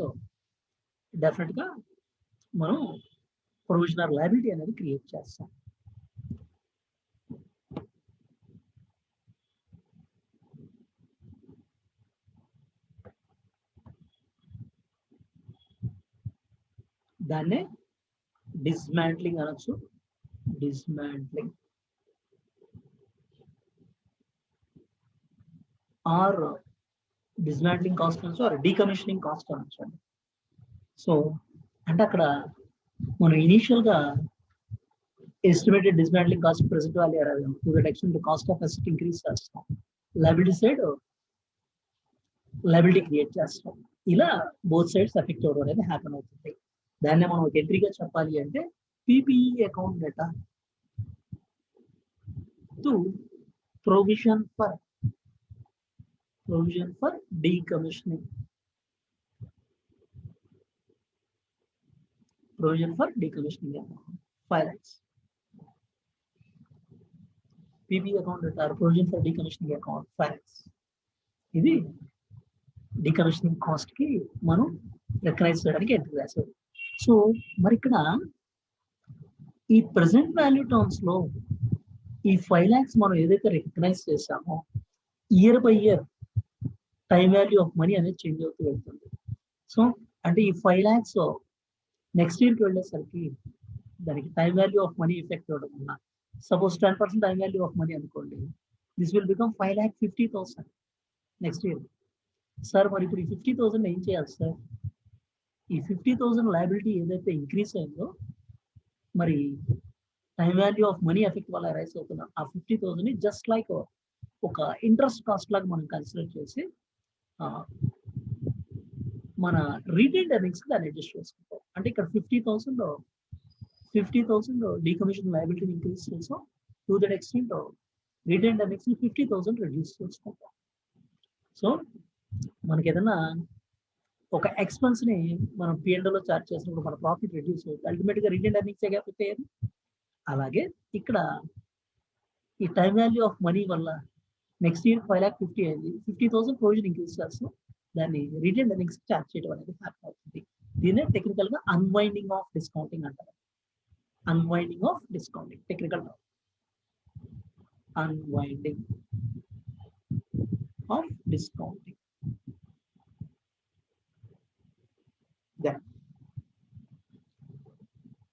డెఫినెట్ గా మనం ప్రొవిజనల్ లయబిలిటీ అనేది క్రియేట్ చేస్తాం. దాన్నే డిస్మాంట్లింగ్ అనొచ్చు. డిస్మాంట్లింగ్ ఆర్ డిస్మాంట్లింగ్ కాస్ట్ అనొచ్చు, ఆర్ డీకమిషనింగ్ కాస్ట్ అనొచ్చు అండి. సో అంటే అక్కడ మనం ఇనీషియల్ గా estimated dismantling cost present value అరవై to that extent cost of asset increase చేస్తాం, లయబిలిటీ సైడ్ లయబిలిటీ క్రియేట్ చేస్తాం. ఇలా బోత్ సైడ్స్ ఎఫెక్ట్ అవ్వడం అనేది హ్యాపెన్ అవుతుంది. దాన్ని మనం ఒక ఎంట్రీగా చెప్పాలి అంటే PPE account data to provision for decommissioning. Provision for decommissioning account 5 lakhs. PP account data provision for decommissioning account 5 lakhs. ఇది decommissioning కాస్ట్ కి మనం రికగ్నైజ్ చేయడానికి ఎంట్రీ రాశారు. సో మరి ఇక్కడ ఈ ప్రెసెంట్ వాల్యూ టర్మ్స్ లో ఈ 5 lakhs మనం ఏదైతే రికగ్నైజ్ చేసామో year by year time value of money అనేది చేంజ్ అవుతూ వెళ్తుంది. సో అంటే ఈ 5 lakhs నెక్స్ట్ ఇయర్కి వెళ్ళేసరికి దానికి time value of money effect అవ్వడం వల్ల suppose 10% time value of money అనుకోండి, this will become 5,50,000 next year. Sir మరి ఇప్పుడు ఈ 50,000 ఏం చేయాలి సార్? ఈ 50,000 లయబిలిటీ ఏదైతే ఇంక్రీజ్ అయిందో మరి time value of money effect వల్ల రైస్ అవుతున్న ఆ 50,000 జస్ట్ లైక్ ఒక ఇంట్రెస్ట్ కాస్ట్ లాగా మనం కన్సిడర్ చేసి మన రీటైన్ ఎర్నింగ్స్ దాన్ని అడ్జస్ట్ చేసుకుంటాం. అంటే ఇక్కడ 50,000 డీకమిషన్ లయబిలిటీని ఇంక్రీజ్ చేసాం, to that extent retain earnings 50,000 reduce చేసుకుంటాం. సో మనకి ఏదైనా ఒక ఎక్స్పెన్స్ ని మనం పిఎండ్లో చార్జ్ చేసినప్పుడు మన ప్రాఫిట్ రిడ్యూస్ అవుతుంది, అల్టిమేట్ గా రిటైన్ ఎర్నింగ్స్ కాకపోతే. అలాగే ఇక్కడ ఈ టైం వాల్యూ ఆఫ్ మనీ వల్ల నెక్స్ట్ ఇయర్ 5,50,000 అయింది, 50,000 ప్రొవిజన్ ఇంక్రీజ్ చేస్తాం, దాన్ని రిటైన్ ఎర్నింగ్స్ చార్జ్ చేయడం అనేది హ్యాపీ అవుతుంది. దీనే టెక్నికల్ గా అన్వైండింగ్ ఆఫ్ డిస్కౌంటింగ్ అంటారు. Unwinding of discounting technical unwinding of discounting.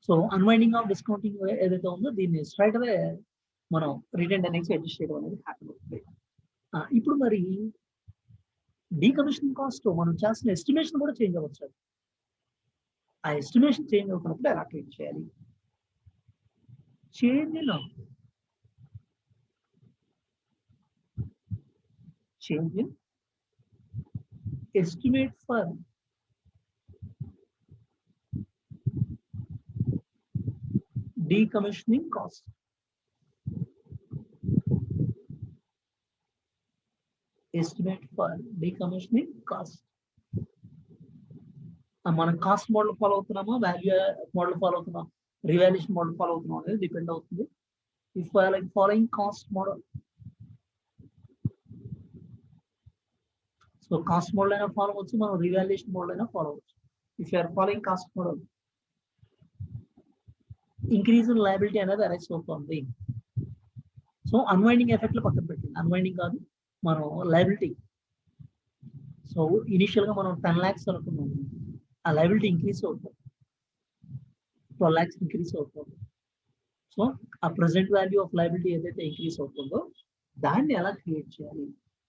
So unwinding of discounting ఏదైతే ఉందో దీన్ని స్ట్రైట్ అవే మనం రిటైన్ ఎర్నింగ్స్ అడ్జస్ట్ చేయడం అనేది హ్యాపీ అవుతుంది. ఇప్పుడు మరి డీకమిషనింగ్ కాస్ట్ మనం చేస్తున్న ఎస్టిమేషన్ కూడా చేంజ్ అవ్వచ్చు. ఆ ఎస్టిమేషన్ చేంజ్ అవుతున్నప్పుడు ఎలా ట్రీట్ చేయాలి? Change in estimate for decommissioning cost. Estimate for decommissioning cost. మనం కాస్ట్ మోడల్ ఫాలో అవుతున్నామా, వాల్యూ మోడల్ ఫాలో అవుతున్నాం, రివాల్యుయేషన్ మోడల్ ఫాలో అవుతున్నాం అనేది డిపెండ్ అవుతుంది. If like following cost model, so cost model అయినా ఫాలో అవ్వచ్చు, మనం రివాల్యుయేషన్ మోడల్ అయినా ఫాలో అవ్వచ్చు. If you're following cost model, increase in liability అనేది అరైజ్ అవుతుంది. సో అన్వైండింగ్ ఎఫెక్ట్లు పక్కన పెట్టింది, అన్వైండింగ్ కాదు, మనం లయబిలిటీ. సో ఇనిషియల్ గా మనం 10 lakhs అనుకున్నాము, ఆ లయబిలిటీ ఇంక్రీజ్ అవుతుంది, 12 lakhs ఇంక్రీజ్ అవుతుంది. సో ఆ ప్రెసెంట్ వాల్యూ ఆఫ్ లయబిలిటీ ఏదైతే ఇంక్రీజ్ అవుతుందో దాన్ని ఎలా క్రియేట్ చేయాలి?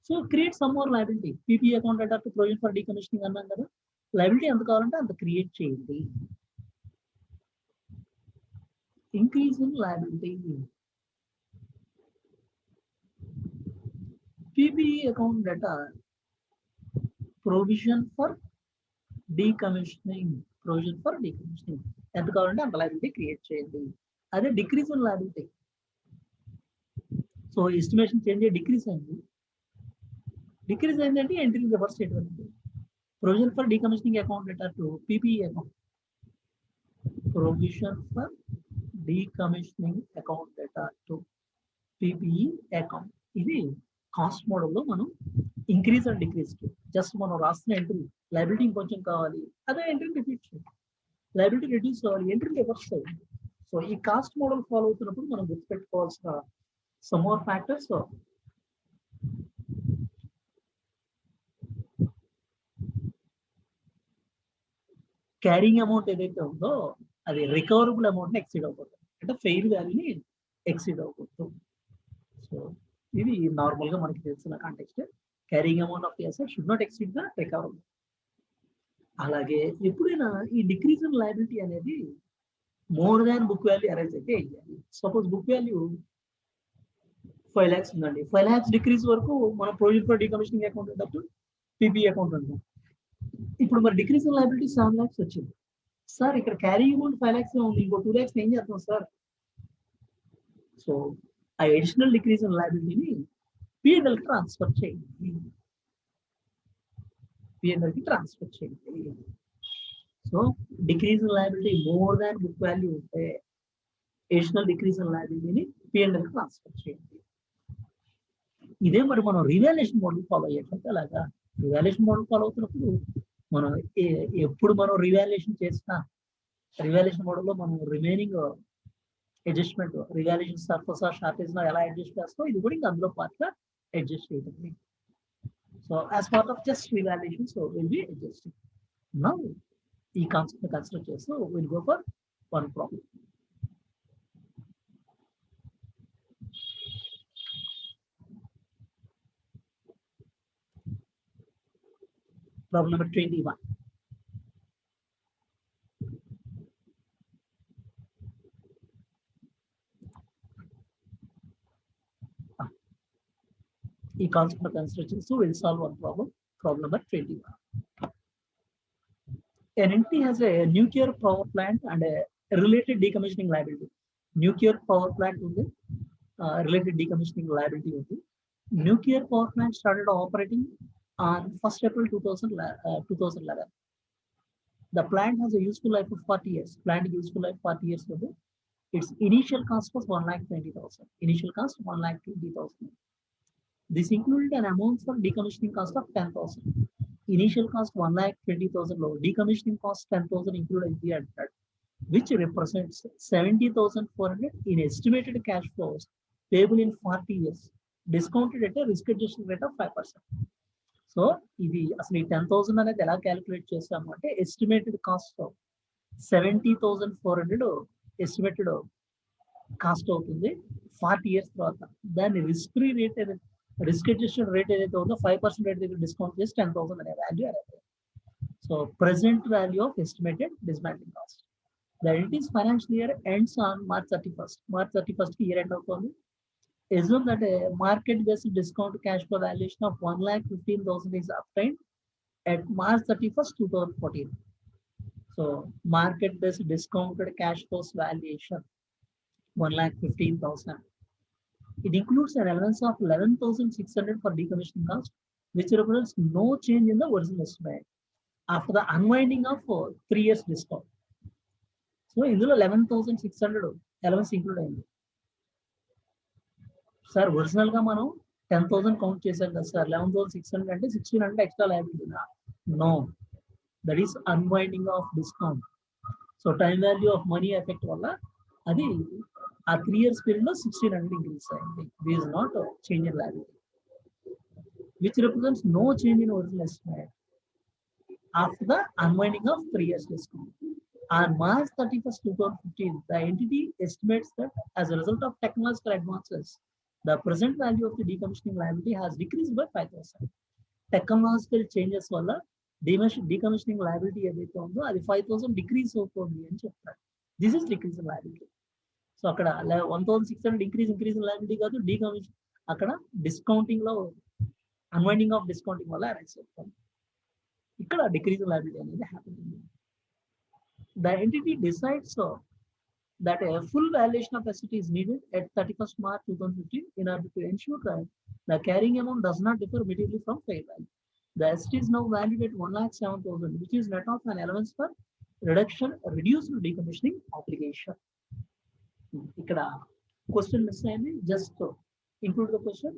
So create some more liability. PP account అంటే ప్రొవిజన్ ఫర్ డీకమిషనింగ్ అన్నాం కదా, లయబిలిటీ ఎంత కావాలంటే అంత క్రియేట్ చేయండి. Increase in liability, PP account data provision for decommissioning, provision for decommissioning ఎంత కావాలంటే అంత లయబిలిటీ క్రియేట్ చేయండి. అదే decrease in liability, so estimation change decrease అయింది, డిక్రీజ్ అయిందంటే ఎంట్రీ రివర్స్ చేయడం. Provision for decommissioning account data to PP account, provision for decommissioning account data to PPE account. ఇది cost మోడల్లో మనం ఇంక్రీజ్ అండ్ డిక్రీజ్ జస్ట్ మనం రాస్తున్న entry, liability ఇంకొంచెం కావాలి, అదే ఎంట్రీ రిపీట్ చేయాలి, లయబిలిటీ రిడ్యూస్ కావాలి, ఎంట్రీ రివర్స్ అవ్వాలి. సో ఈ కాస్ట్ మోడల్ ఫాలో అవుతున్నప్పుడు మనం గుర్తుపెట్టుకోవాల్సిన some more factors. Carrying amount ఏదైతే ఉందో అది రికవరబుల్ అమౌంట్ ఎక్సీడ్ అవ్వకూడదు, అంటే ఫెయిర్ వాల్యూని ఎక్సీడ్ అవ్వకూడదు. సో ఇది నార్మల్ గా మనకి తెలిసిన context. Carrying amount of the asset should not exceed the recoverable. అలాగే ఎప్పుడైనా ఈ డిక్రీజ్ ఇన్ లయబిలిటీ అనేది more than book value arise అయితే ఏం చేయాలి? సపోజ్ బుక్ వాల్యూ 5 lakhs ఉందండి, 5 lakhs డిక్రీజ్ వరకు మనం ప్రొవిజన్ ఫర్ డీకమిషనింగ్ అకౌంట్ ఉన్నప్పుడు పీపీ అకౌంట్ ఉంటాం. ఇప్పుడు మరి డిక్రీజ్ ఇన్ లయబిలిటీ 7 lakhs వచ్చింది సార్, ఇక్కడ క్యారీ అమౌంట్ 5 lakhs ఉంది, ఇంకో 2 lakhs ఏం చేద్దాం సార్? సో ఆ అడిషనల్ డిక్రీజ్ ఇన్ లయబిలిటీని పిఎన్ఎల్ కి ట్రాన్స్ఫర్ చేయండి, పిఎన్ఎల్ కి ట్రాన్స్ఫర్ చేయండి. So decrease in liability more than book value ఉంటే అడిషనల్ డిక్రీజ్ ఇన్ లయబిలిటీని పిఎన్ఎల్ కి ట్రాన్స్ఫర్ చేయండి. ఇదే మరి మనం రివాల్యుయేషన్ మోడల్ ఫాలో అయ్యేటప్పుడు అలాగా, రివాల్యుయేషన్ మోడల్ ఫాలో అవుతున్నప్పుడు మనం ఎప్పుడు మనం రివాల్యుయేషన్ చేసినా రివాల్యుయేషన్ మోడల్లో మనం remaining adjustment, revaluation surplus shortage ఎలా అడ్జస్ట్ చేస్తాం, ఇది కూడా ఇంకా అందులో పార్ట్ గా అడ్జస్ట్ చేయడం. So as part of just revaluation, so will be adjusting. Now ఈ కాన్సెప్ట్ కన్సిడర్ చేస్తూ will go for one problem. Problem number 21. ఈ కాన్సెప్ట్ కన్సిడర్ చేస్తూ we'll solve one problem. Problem number 21. An entity has a nuclear power plant and a related decommissioning liability. Nuclear power plant ఉంది, related decommissioning liability ఉంది. Nuclear power plant started operating on 1st April 2011. The plant has a useful life of 40 years. Plant useful life 40 years ago. Its initial cost was 1,20,000. Initial cost 1,20,000. This included an amount for decommissioning cost of 10,000. Initial cost 1,20,000 low. Decommissioning cost 10,000 included the under, which represents 70,400 in estimated cash flows payable in 40 years, discounted at a risk adjusted rate of 5%. So ఇది అసలు ఈ 10,000 అనేది ఎలా calculate చేస్తాము అంటే estimated cost 70,400 estimated cost అవుతుంది 40 years తర్వాత. దాన్ని రిస్క్ ఫ్రీ రేట్ ఏదైతే, రిస్క్ అడ్జస్టెడ్ రేట్ ఏదైతే ఉందో 5% రేట్ దగ్గర డిస్కౌంట్ చేసి 10,000 అనే వాల్యూ అనేది. So present value of estimated dismantling cost. The entity's financial year ends on March 31st. March 31st కి ఇయర్ ఎండ్ అవుతుంది. Assume that a market-based discount cash flow valuation of 1,15,000 is obtained at March 31st, 2014. So market-based discounted cash flows valuation 1,15,000. It includes an allowance of 11,600 for decommissioning cost, which represents no change in the original estimate after the unwinding of 3 years discount. So ఇందులో 11,600 allowance include అయింది. Sir original గా మనం 10,000 count చేశాం కదా sir, 11,600 అంటే 1,600 extra liability. No, that is unwinding of discount. So time value of money effect వల్ల అది ఆ 3 years పీరియడ్ లో 1,600 ఇంక్రీజ్ అయింది. This is not change in liability, which represents no change in original estimate after the unwinding of 3 years discount. On March 31st, 2015, the entity estimates that as a result of technological advances, the present value of the decommissioning liability has decreased by 5,000. Technological changes వల్ల decommissioning liability ఏదైతే ఉందో అది 5,000 decrease అవుతుంది అని చెప్తారు. This is decrease in liability. So అక్కడ 1,600 increase in liability కాదు, decommission అక్కడ డిస్కౌంటింగ్ లో అన్వైండింగ్ ఆఫ్ డిస్కౌంటింగ్ వల్ల అరైజ్ అవుతుంది. ఇక్కడ డిక్రీజ్ ఇన్ లయబిలిటీ అనేది హ్యాపన్ అయింది. The entity decides that a full valuation of asset is needed at 31st March 2015 in order to ensure that the carrying amount does not differ materially from fair value. The asset is now valued at 1,07,000, which is net of an allowance for reduced decommissioning obligation. ఇక్కడ question miss అయింది, just include the question.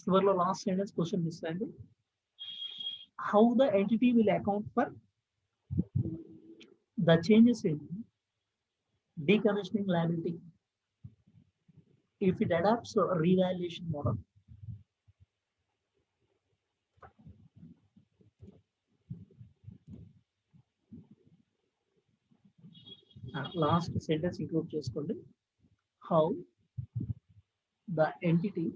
చివరిలో last sentence question miss అయింది. How the entity will account for the changes in decommissioning liability if it adopts a revaluation model. Last sentence include చేసుకోండి. How the entity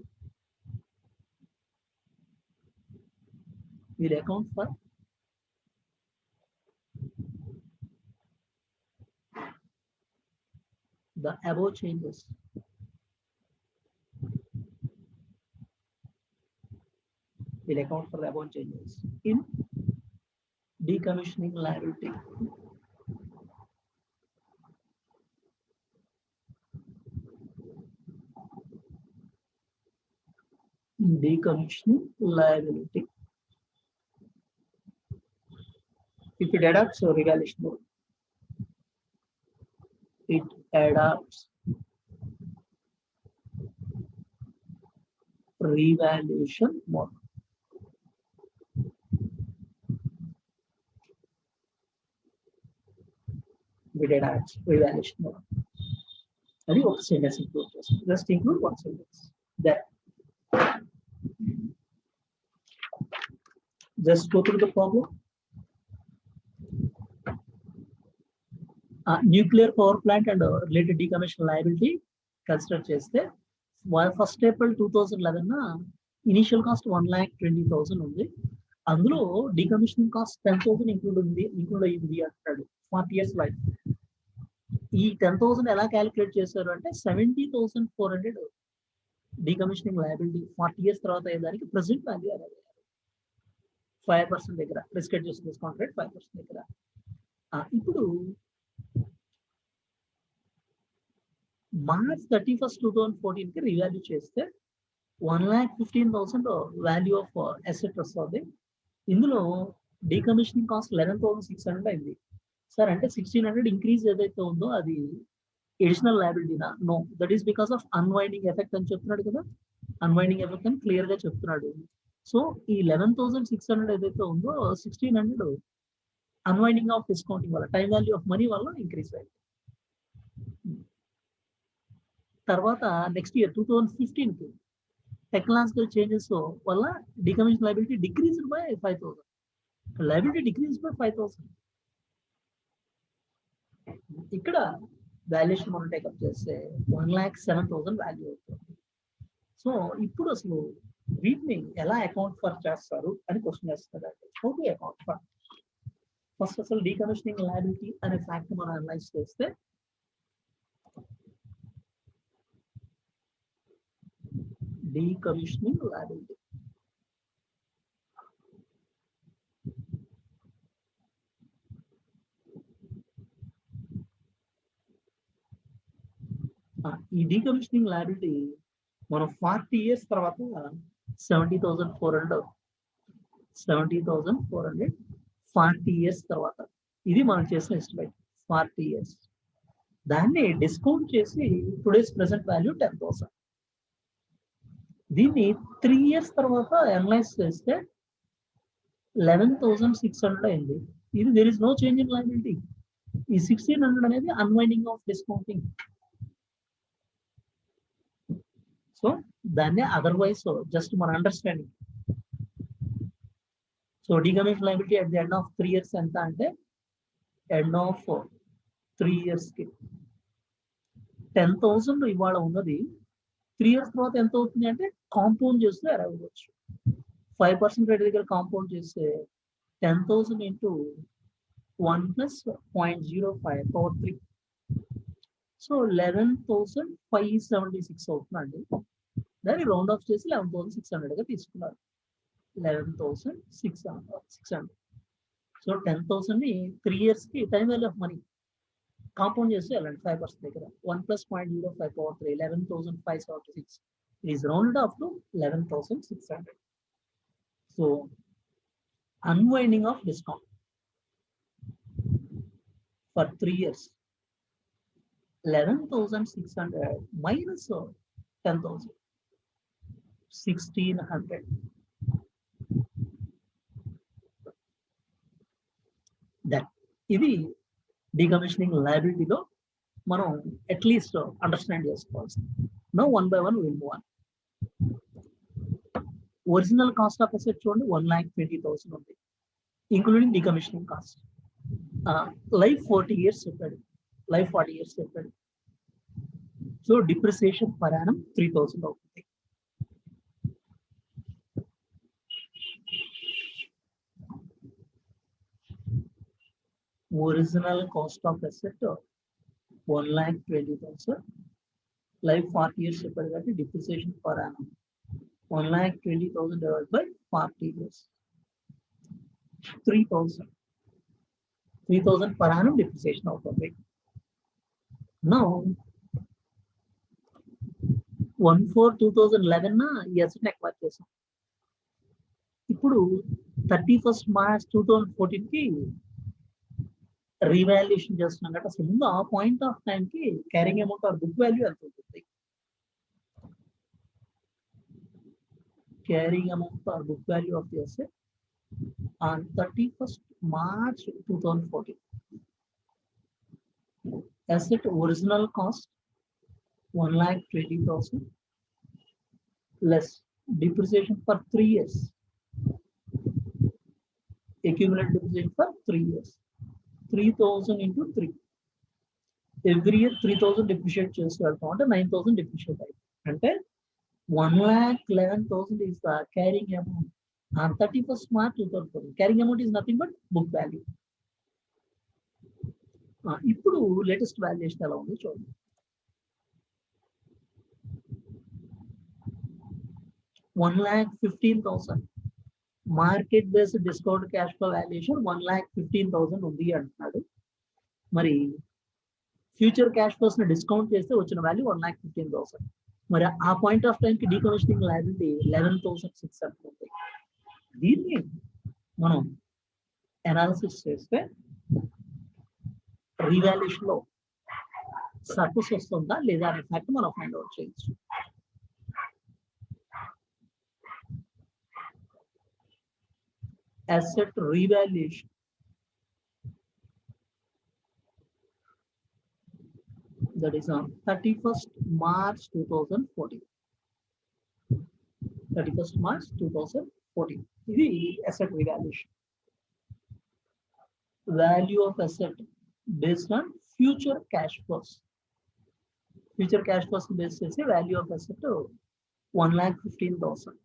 will account for the above changes in decommissioning liability. Decommissioning liability if it adopts a revaluation model. It adopts revaluation model. It adopts revaluation model. That is one sentence include. Just include one sentence there. Just go through the problem. Nuclear power plant and related decommission liability consider చేస్తే 1st April 2011 initial cost 1,20,000 ఉంది. అందులో డీకమిషనింగ్ cost 10,000 include అయ్యింది అంటాడు. 40 years life. ఈ 10,000 ఎలా calculate చేశారు అంటే 70,400 డీకమిషనింగ్ liability 40 years తర్వాత అయ్యేదానికి ప్రెసెంట్ వాల్యూ అనేది 5% దగ్గర రిస్క్ అడ్జస్ట్ డిస్కౌంట్ రేట్ 5% దగ్గర. ఇప్పుడు March 31st, 2014 కి రివాల్యూ చేస్తే 1,15,000 వాల్యూ ఆఫ్ అసెట్ వస్తుంది. ఇందులో డీకమిషనింగ్ కాస్ట్ 11,600 అయింది. సార్ అంటే 1,600 ఇంక్రీజ్ ఏదైతే ఉందో అది ఎడిషనల్ లయబిలిటీనా? No, that is because of unwinding effect అని చెప్తున్నాడు కదా. అన్వైండింగ్ ఎఫెక్ట్ అని క్లియర్ గా చెప్తున్నాడు. సో ఈ 11,600 ఏదైతే ఉందో 1,600 అన్వైండింగ్ ఆఫ్ డిస్కౌంటింగ్ వల్ల టైం వాల్యూ ఆఫ్ మనీ వల్ల ఇంక్రీజ్ అయింది. తర్వాత నెక్స్ట్ ఇయర్ 2015 కి టెక్నాలజికల్ చేంజెస్ వల్ల decommission liability decreased by 5,000. Liability decrease by 5,000. ఇక్కడ వాల్యుయేషన్ మనం టేకప్ చేస్తే 1,07,000 వాల్యూ అవుతుంది. సో ఇప్పుడు అసలు వీటిని ఎలా అకౌంట్ ఫర్ చేస్తారు అని క్వశ్చన్ వేస్తారు. How to account for? First అసలు డీకమిషనింగ్ లయబిలిటీ అనే ఫ్యాక్ట్ మనం అనలైజ్ చేస్తే decommissioning liability. ఈ డీకమిషనింగ్ లయబిలిటీ మనం 40 years తర్వాత 70,400 40 years తర్వాత ఇది మనం చేసిన ఎస్టిమేట్ 40 years. దాన్ని డిస్కౌంట్ చేసి టుడేస్ ప్రెసెంట్ వాల్యూ 10,000. దీన్ని 3 years తర్వాత అనలైజ్ చేస్తే 11,600 అయింది. ఇది there is no change in liability. ఈ 1,600 అనేది అన్వైండింగ్ ఆఫ్ డిస్కౌంటింగ్. సో దాన్ని అదర్వైజ్ జస్ట్ మన understanding. So decommission liability at the end of 3 years ఎంత అంటే ఎండ్ ఆఫ్ 3 years కి 10,000 ఇవాళ ఉన్నది 3 years తర్వాత ఎంత అవుతుంది అంటే కాంపౌండ్ చేస్తే అరవచ్చు. 5% రేట్ దగ్గర కాంపౌండ్ చేస్తే 10,000 into 1 plus 0.05 power 3. సో 11,576 అవుతుందండి. దాన్ని రౌండ్ ఆఫ్ చేసి 11,600గా తీసుకున్నారు. 11,600. సో 10,000ని 3 years కి time value of money compound చేస్తే వెళ్ళండి 5% దగ్గర 1 plus 0.05 power 3 11,576. It is rounded up to 11,600. So unwinding of discount for 3 years 11,600 minus 10,000 1,600. That ఇది డీకమిషనింగ్ లయబిలిటీలో మనం అట్లీస్ట్ అండర్స్టాండ్ చేసుకోవాల్సింది. No one by one will move on. Original cost of asset చూడండి 1,20,000 ఉంది, including decommissioning cost. Life 40 years చెప్పాడు. So depreciation per annum 3,000 అవుతుంది. Original cost of asset 1,20,000. Life 40 years చెప్పాడు కాబట్టి depreciation per annum 1,20,000 divided by 40 years 3,000 per annum depreciation అవుతుంది. Now 1/4/2011 ఈ asset acquire చేసాం. ఇప్పుడు 31st March 2014 కి రీవాల్యుయేషన్ చేస్తున్నాం కాబట్టి అసలు ముందు ఆ పాయింట్ ఆఫ్ టైం కి carrying amount or book value ఎంత ఉంటుంది? Carrying amount or book value of the asset on 31st March 2014. Asset original cost 1,20,000 less depreciation for 3 years. Accumulated depreciation for 3 years. 3,000 into 3. Every year 3,000 depreciate చేస్తూ వెళ్తాం అంటే 9,000 depreciate అయ్యింది. అంటే 1,11,000 is the carrying amount on 31st March 2014. Carrying amount is nothing but book value. ఇప్పుడు latest valuation ఎలా ఉంది చూడండి. 1,15,000 market based discount cash flow valuation 1,15,000 ఉంది అంటున్నాడు. మరి ఫ్యూచర్ క్యాష్ ఫ్లోస్ ని డిస్కౌంట్ చేస్తే వచ్చిన వాల్యూ 1,15,000. మరి ఆ పాయింట్ ఆఫ్ టైం కి డీకమిషనింగ్ లయబిలిటీ 11,600 ఉంది. దీన్ని మనం అనాలిసిస్ చేస్తే రీవాల్యుయేషన్ లో సర్ప్లస్ వస్తుందా లేదా అనే ఫ్యాక్ట్ మనం ఫైండ్ అవుట్ చేయొచ్చు. Asset revaluation that is on 31st March 2014. 31st March 2014. ఇది asset revaluation. Value of asset based on future cash flows. Future cash flows based చేసి value of asset 1,15,000.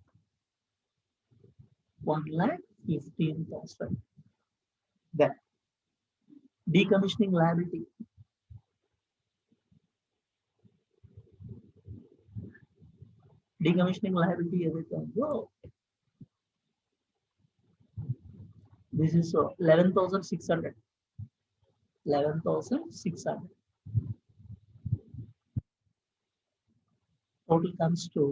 1,15,000. Then decommissioning liability. Decommissioning liability ఏదైతే ఉందో this is 11,600. 11,600. total comes to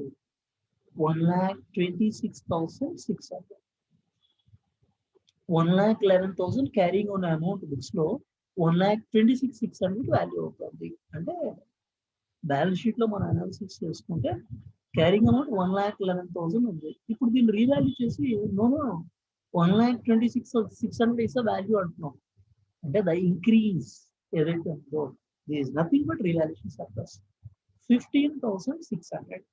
1,26,600. 1,11,000 carrying on amount books లో 1,26,600 value అవుతుంది. అంటే balance sheet లో మనం analysis చేసుకుంటే carrying amount 1,11,000 ఉంది. ఇప్పుడు దీన్ని రీవాల్యూ చేసి నో 1,26,600 ఇస్ వాల్యూ అంటున్నాం. అంటే ద ఇంక్రీజ్ ఏదైతే ఉందో this is nothing but revaluation surplus 15,600.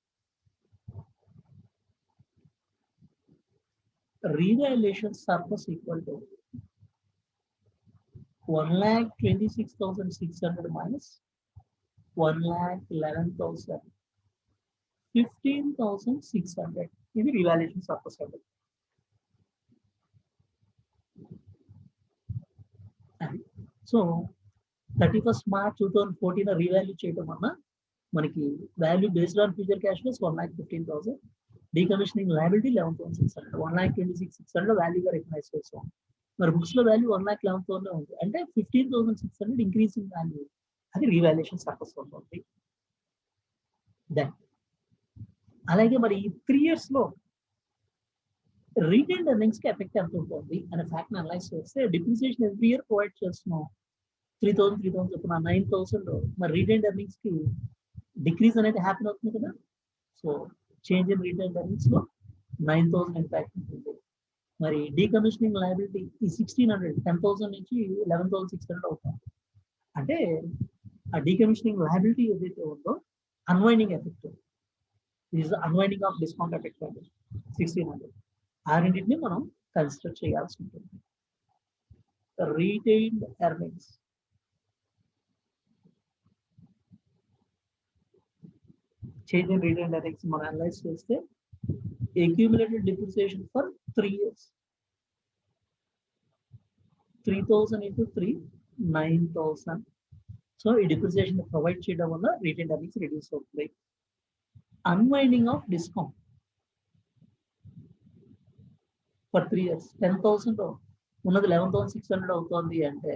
Revaluation surplus equal to 1,26,600 minus 1,11,000. 15,600. ఇది revaluation surplus అండి. సో 31st March 2014 రీవాల్యూ చేయడం వల్ల మనకి value based on future cash flows 1,15,000, decommissioning liability 11,600, 1,26,600 వాల్యూగా రికగ్నైజ్ చేస్తాం. మరి బుక్స్ లో వాల్యూ 1,11,000 ఉంది. అంటే 15,600 ఇంక్రీజ్ ఇన్ వాల్యూ, అది రీవాల్యుయేషన్ సర్ప్లస్ ఉంటుంది. దెన్ అలాగే మరి ఈ 3 years లో రీటైన్డ్ ఎర్నింగ్స్ కి ఎఫెక్ట్ ఎంత ఉంటుంది అనే ఫ్యాక్ట్ అనలైజ్ చేస్తే డిప్రిసియేషన్ ఎవ్రీ ఇయర్ ప్రొవైడ్ చేస్తున్నాం 3,000 చొప్పున 9,000. మరి రీటైన్డ్ ఎర్నింగ్స్ కి డిక్రీజ్ అనేది హ్యాపీ అవుతుంది కదా. So change in retained earnings లో 9,000 ఇంపాక్ట్ ఉంటుంది. మరి డీకమిషనింగ్ లయబిలిటీ ఈ 1,600 10,000 నుంచి 11,600 అవుతుంది. అంటే ఆ డీకమిషనింగ్ లయబిలిటీ ఏదైతే ఉందో unwinding effect is unwinding of discount effect అండి 1,600. ఆ రెండింటిని మనం కన్సిడర్ చేయాల్సి ఉంటుంది. Retained earnings change in retained earnings మనం అనలైజ్ చేస్తే accumulated depreciation for 3 years 3,000 into 3 9,000. So ఈ డిప్రిసియేషన్ ప్రొవైడ్ చేయడం వల్ల రీటైన్డ్ ఎర్నింగ్స్ రిడ్యూస్ అవుతుంది. Unwinding of discount for 3 years 10,000 ఉన్నది 11,600 అవుతుంది అంటే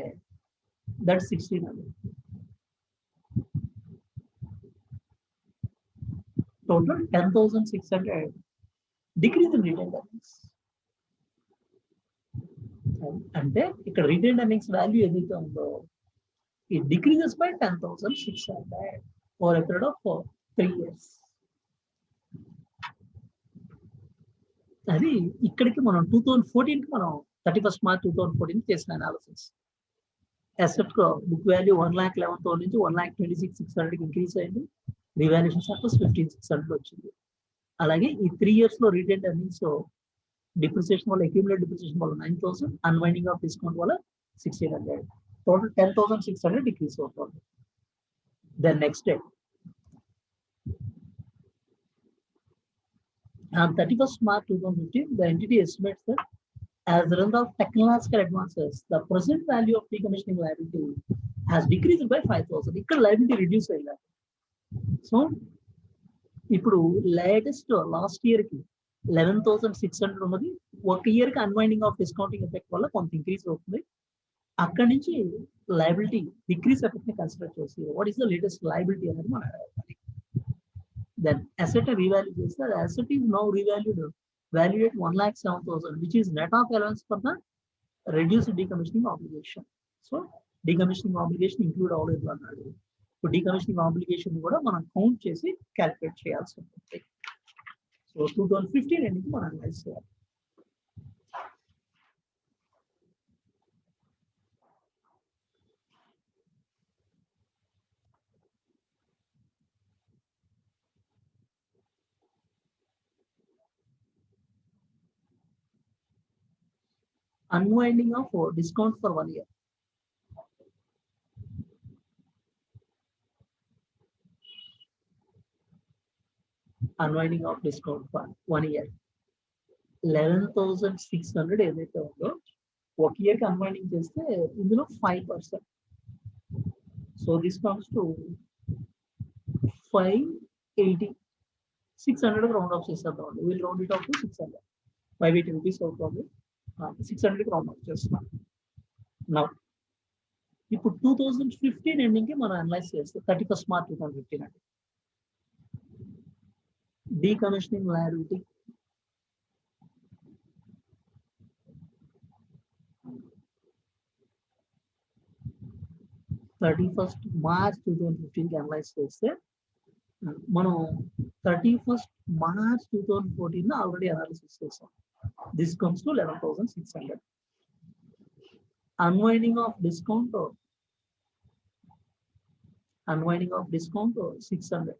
that 1,600. Total 10,600 decrease in retained earnings. అంటే ఇక్కడ రిటైన్డ్ ఎర్నింగ్స్ వాల్యూ ఏదైతే ఉందో it decreases by 10,600 over a period of 3 years. అది ఇక్కడికి మనం 2014 కి మనం 31st March 2014 చేసిన అనాలిసిస్. అసెట్ బుక్ వాల్యూ 1,11,000 నుంచి 1,26,600 ఇంక్రీజ్ అయింది. రివాల్యుయేషన్ సర్ప్లస్ 15,600 వచ్చింది. అలాగే ఈ 3 years లో రిటైన్డ్ ఎర్నింగ్స్ డిప్రిసియేషన్ వల్ల అక్యూములేటెడ్ డిప్రిసియేషన్ వల్ల 9,000, అన్వైండింగ్ ఆఫ్ డిస్కౌంట్ వల్ల 1,600. Total 10,600 decrease అవుతుంది. Then next day, on 31st March 2015, the entity estimates that as a result of technological advances, the present value of decommissioning liability has decreased by 5,000. ఇక్కడ liability reduce అయ్యారు. So ఇప్పుడు latest last year కి 11,600 ఉన్నది, ఒక year కి unwinding of discounting effect వల్ల కొంత increase అవుతుంది. అక్కడి నుంచి లయబిలిటీ డిక్రీజ్ ఎఫెక్ట్ ని కన్సిడర్ చేసి what is the latest liability అనేది మనం అడగాలి. దెన్ అసెట్ రీవాల్యూ చేస్తే asset is now revalued value at 1,07,000 which is net of allowance for the reduced decommissioning obligation. So decommissioning obligation include అవ్వలేదు అన్నాడు. ఇప్పుడు డీకమిషనింగ్ obligation కూడా మనం కౌంట్ చేసి క్యాలిక్యులేట్ చేయాల్సి ఉంటుంది. సో 2015 ఎండింగ్ మనం అనలైజ్ చేయాలి. Unwinding of discount for 1 year. Unwinding of discount for 1 year. 11,600 ఏదైతే ఉందో ఒక ఇయర్ కి అన్వైండింగ్ చేస్తే ఇందులో 5%. So this comes to 580. 600 round off చేసేద్దాం. Will round it off to 600. 580 rupees అవుతుంది. 600 రౌండ్ ఆఫ్ చేస్తున్నాం. నౌ ఇప్పుడు 2015 ఎండింగ్ కి మనం అనలైజ్ చేస్తే 31st March 2015 అండి. Decommissioning liability. March 2015 అనలైజ్ చేస్తే మనం 31 March 2014 ఆల్రెడీ అనాలిసిస్ చేసాం. This comes to 11,600. Unwinding of discount 600.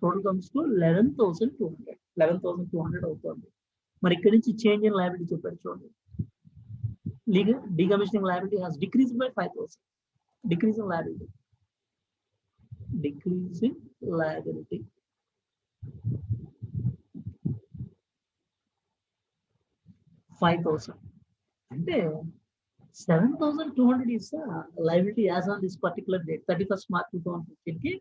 Total comes to 11,200. 11,200 అవుతుంది. మరి ఇక్కడి నుంచి చేంజ్ ఇన్ లయబిలిటీ చెప్పారు చూడండి. Decommissioning liability has decreased by 5,000. Decrease in liability. 5,000. అంటే 7,200 is the liability as on this particular date, 31st March 2015 కి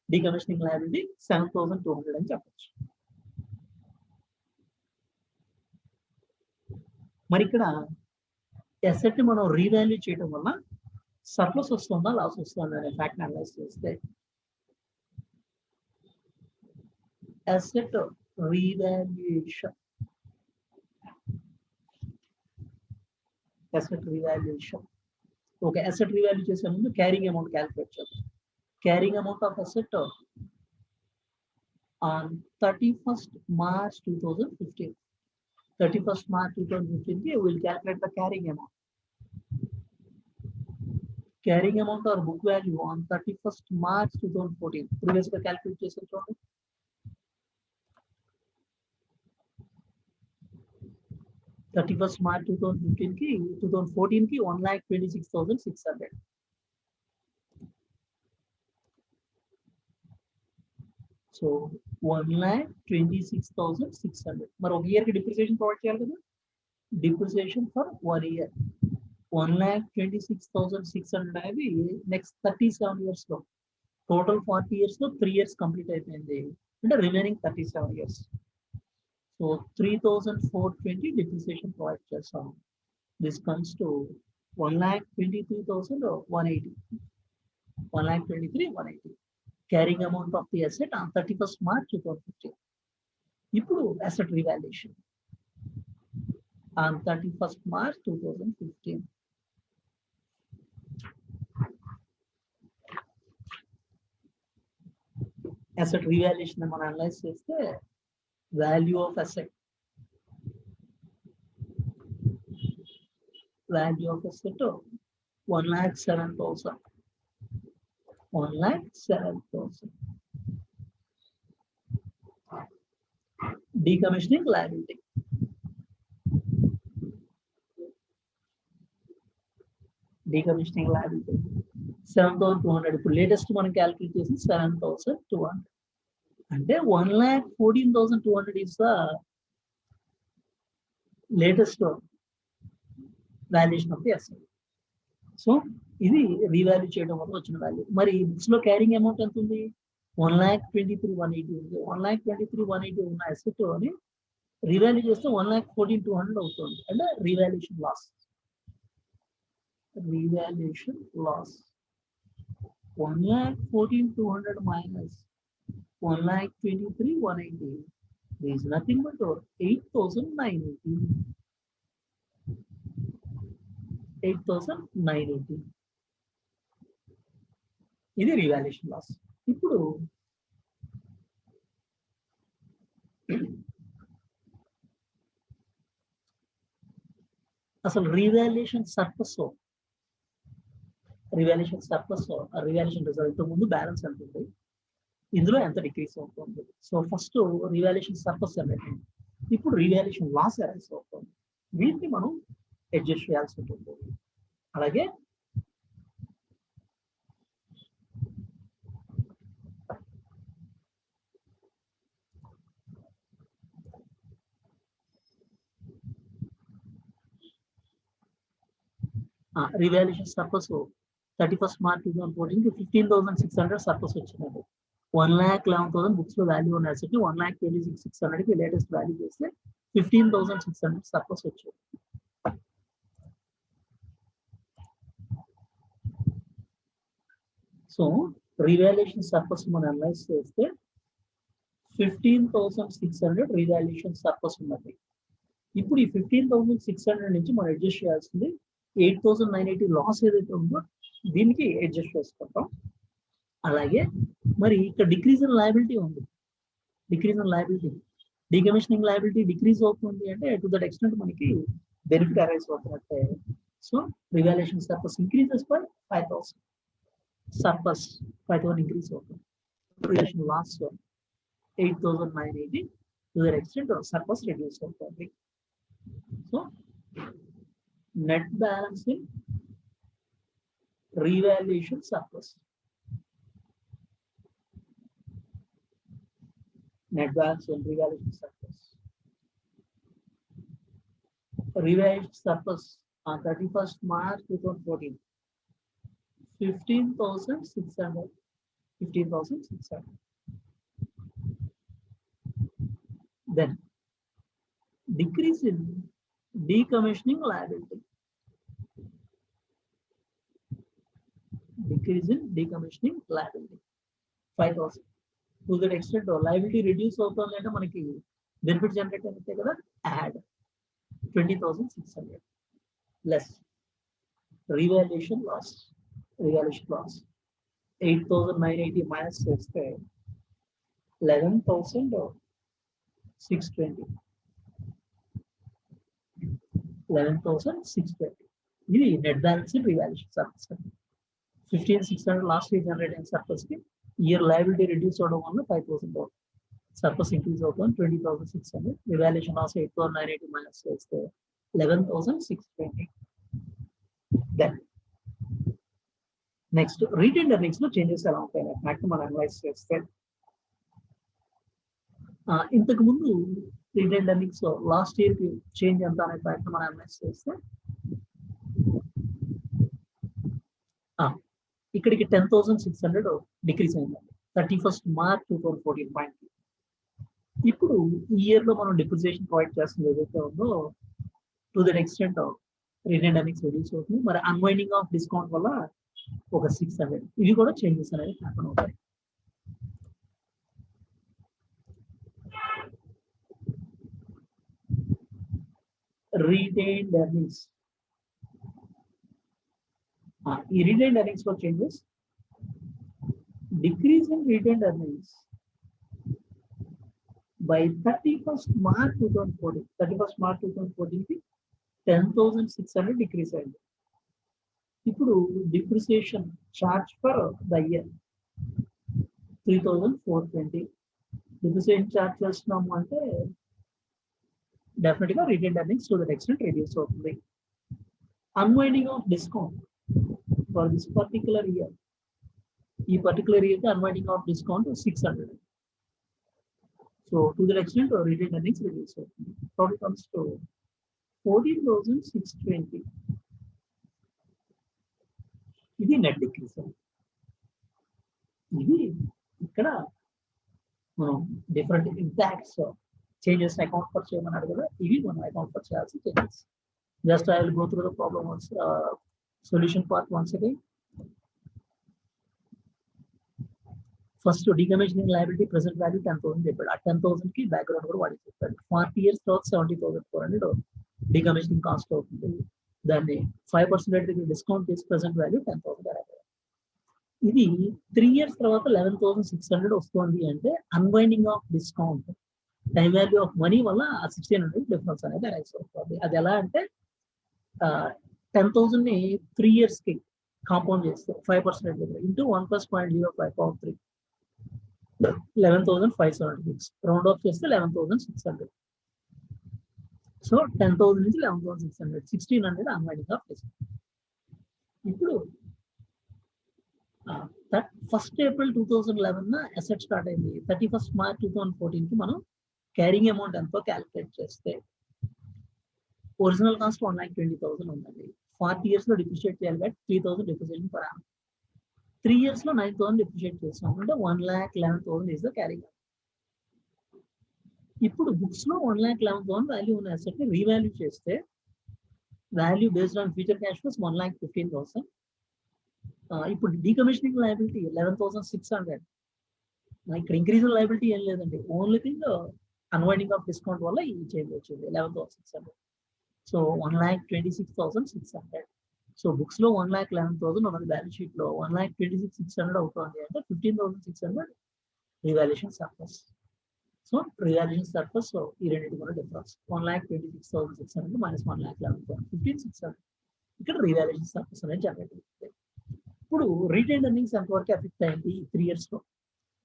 decommissioning liability 7,200 అని చెప్పచ్చు. మరి ఇక్కడ అసెట్ మనం రీవాల్యూ చేయడం వల్ల సర్ప్లస్ వస్తుందా లాస్ వస్తుందా అనే ఫ్యాక్ట్ అనలైజ్ చేస్తే asset revaluation okay. Asset revalue చేసే ముందు క్యారింగ్ అమౌంట్ క్యాలిక్యులేట్ చేద్దాం. Carrying amount of asset on 31st March 2015. 31st March 2015 కి we'll calculate the carrying amount. Carrying amount or book value on 31st March 2014. Previous గా calculate చేసాం చూడండి. March 2015 కి 2014 కి 1,26,600. So 1,26,600. మరి ఒక ఇయర్ కి డిప్రిసియేషన్ ప్రొవైడ్ చేయాలి కదా. డిప్రిసియేషన్ ఫర్ 1 year 1,26,600 అనేది నెక్స్ట్ 37 years లో, టోటల్ 40 years లో 3 years కంప్లీట్ అయిపోయింది. అంటే remaining 37 years. So 3,420 depreciation provide చేస్తాం. This comes to 1,23,180. 1,23,180 carrying amount of the asset on 31st March 2015. ఇప్పుడు asset revaluation on 31st March 2015. Asset revaluation మనం analyse చేస్తే value of asset 1,07,000. 1,07,000. Decommissioning liability. Decommissioning liability 7,200. ఇప్పుడు latest మనం calculate చేసి 7,200. అంటే 1,14,200 is the latest valuation of the asset. So ఇది revalue చేయడం వల్ల వచ్చిన వాల్యూ. మరి బుక్స్ లో క్యారింగ్ అమౌంట్ ఎంత ఉంది? 1,23,180 ఉంది. 1,23,180 ఉన్న అసెట్ అని రీవాల్యూ చేస్తే 1,14,200 అవుతుంది. అంటే revaluation loss. 1,14,200 minus 1,23,180 is nothing but 8,980. 8,980. ఇది రీవాల్యుయేషన్ లాస్. ఇప్పుడు అసలు రీవాల్యుయేషన్ సర్ప్లస్ రీవాల్యుయేషన్ రిజల్ట్ ముందు బ్యాలెన్స్ ఎంత ఉంది, ఇందులో ఎంత డిక్రీస్ అవుతుంది. సో ఫస్ట్ రీవాల్యుయేషన్ సర్ప్లస్ అనేది, ఇప్పుడు రీవాల్యుయేషన్ లాస్ అరైజ్ అవుతుంది. వీటిని మనం అడ్జస్ట్ చేయాల్సి ఉంటుంది. అలాగే రీవాల్యుయేషన్ సర్ప్లస్ 31st March 2014 కి 15,600 సర్ప్లస్ వచ్చినది. 1,11,000 బుక్స్ లో వాల్యూ ఉన్న అసెట్ 1,26,600 కి లేటెస్ట్ వాల్యూ చేస్తే 15,600 సర్ప్లస్ వచ్చింది. సో రీవాల్యుయేషన్ సర్ప్లస్ మనం అనలైజ్ చేస్తే 15,600 రీవాల్యుయేషన్ సర్ప్లస్ ఉన్నది. ఇప్పుడు ఈ 15,600 నుంచి మనం అడ్జస్ట్ చేయాల్సింది 8,980 లాస్ ఏదైతే ఉందో దీనికి అడ్జస్ట్ చేసుకుంటాం. అలాగే మరి ఇక్కడ డిక్రీజ్ ఇన్ లయబిలిటీ ఉంది. Decrease in liability, decommissioning liability decrease అవుతుంది అంటే టు దట్ ఎక్స్టెంట్ మనకి బెనిఫిట్ అరైజ్ అవుతున్నట్టే. So revaluation surplus increases by 5,000, surplus 5,000 increase అవుతుంది. Revaluation loss 8,980 to that extent surplus reduce అవుతుంది. So net balance in revaluation surplus, net balance and revaluation surplus. Revaluation surplus on 31st March 2014, 15,600. 15,600. Then decrease in decommissioning liability. Decrease in decommissioning liability 5,000. To that extent liability reduce అవుతుందంటే మనకి benefit generate అయితే కదా, add 20,600 less revaluation loss. Revaluation loss 8,980 minus చేస్తే 11,620. 11,620 ఇది net balance revaluation surplus. 15,600 last year generate అయిన surplus కి year liability reduce అవడం వల్ల 5,000 సర్ప్లస్ ఇంక్రీజ్ అవుతుంది. 20,600 రివాల్యుయేషన్ లాస్ 8,980 మైనస్ చేస్తే 11,620. దెన్ నెక్స్ట్ రిటైన్డ్ ఎర్నింగ్స్ లో చేంజెస్ ఎలా ఉంటాయి ఫ్యాక్ట్ మనం అనలైజ్ చేస్తే, ఇంతకు ముందు రిటైన్డ్ ఎర్నింగ్స్ లాస్ట్ ఇయర్ కి చేంజ్ ఎంత అనే ఫ్యాక్ట్ మనం అనలైజ్ చేస్తే ఇక్కడికి 10,600 డిక్రీజ్ అయిందండి 31st March 2014 పాయింట్. ఇప్పుడు ఈ ఇయర్ లో మనం డిప్రిసియేషన్ ప్రొవైడ్ చేస్తుంది ఏదైతే ఉందో to that extent retained earnings reduce అవుతుంది. మరి అన్వైండింగ్ ఆఫ్ డిస్కౌంట్ వల్ల ఒక 600 ఇవి కూడా చేంజెస్ అనేవి హ్యాపన్ అవుతాయి. రిటైన్డ్ ఎర్నింగ్స్, ఈ రిటైన్డ్ ఎర్నింగ్స్ లో changes, decrease in retained earnings by 31st March 2014. 31st March 2014 కి 10,600 డిక్రీజ్ అయింది. ఇప్పుడు depreciation charge for the year 3,420. Depreciation charge చేస్తున్నాము అంటే డెఫినెట్ గా retained earnings to that extent reduce అవుతుంది. Unwinding of discount for this particular year, ఈ particular year కి unwinding of discount 600. So to that extent retained earnings reduce అవుతుంది. Total comes to 14,620. ఇది net decrease. ఇది ఇక్కడ మనం different impacts changes account for చేయమన్నాడు కదా, ఇవి మనం అకౌంట్ ఫర్ చేయాల్సిన changes. Just I will go through the problem solution part once again. First decommissioning liability present value 10,000 చెప్పాడు. ఆ 10,000 కి బ్యాక్గ్రౌండ్ కూడా వాడి చెప్పాడు. 40 years తర్వాత 70,400 డీకమిషనింగ్ కాస్ట్ అవుతుంది. దాన్ని 5% డిస్కౌంట్ చేసి ప్రెసెంట్ వాల్యూ 10,000. ఇది 3 years తర్వాత 11,600 వస్తుంది అంటే unwinding of discount, time value of money వల్ల ఆ 1,600 డిఫరెన్స్ అనేది అరైజ్ అవుతుంది. అది ఎలా అంటే 10,000 ని 3 years కి కాంపౌండ్ చేస్తే 5% ఇంటూ 1 + 0.05 11,576 రౌండ్ ఆఫ్ చేస్తే 11,600. సో 10,000 నుంచి 11,600, 1,600 అన్వైండింగ్ ఆఫ్ డిస్కౌంట్. ఇప్పుడు 1st April 2011 అసెట్ స్టార్ట్ అయింది. 31st March 2014 కి మనం క్యారింగ్ అమౌంట్ ఎంతో క్యాలిక్యులేట్ చేస్తే ఒరిజినల్ కాస్ట్ 1,20,000 ఉందండి. 40 years లో డిప్రిషియేట్ చేయాలి కాబట్టి 3,000 డిప్రిషియేషన్ పర్ యానం. 3 years లో 9,000 డిప్రిషియేట్ చేస్తాం అంటే 1,11,000 ఈజ్ ద క్యారింగ్. ఇప్పుడు బుక్స్ లో 1,11,000 వాల్యూ ఉన్న అసెట్ ని రీవాల్యూ చేస్తే value based on future cash flows 1,15,000. ఇప్పుడు డీకమిషనింగ్ లయబిలిటీ 11,600. ఇక్కడ ఇంక్రీజ్ ఇన్ లయబిలిటీ ఏం లేదండి, only thing unwinding of discount వల్ల ఈ చేంజ్ వచ్చింది 11,600. సో 1,26,600. సో బుక్స్ లో 1,11,000 ఉన్నది, బ్యాలెన్స్ షీట్ లో 1,26,600 అవుతుంది అంటే 15,600 revaluation surplus. So revaluation surplus ఈ రెండింటి కూడా డిఫరెన్స్ 1,26,600 మైనస్ 1,11,000 15,600 ఇక్కడ రివాల్యుయేషన్ సర్ప్లస్ అనేది జనరేట్ అవుతుంది. ఇప్పుడు రీటైన్ ఎర్నింగ్స్ ఎంతవరకు ఎఫెక్ట్ అయింది 3 years లో?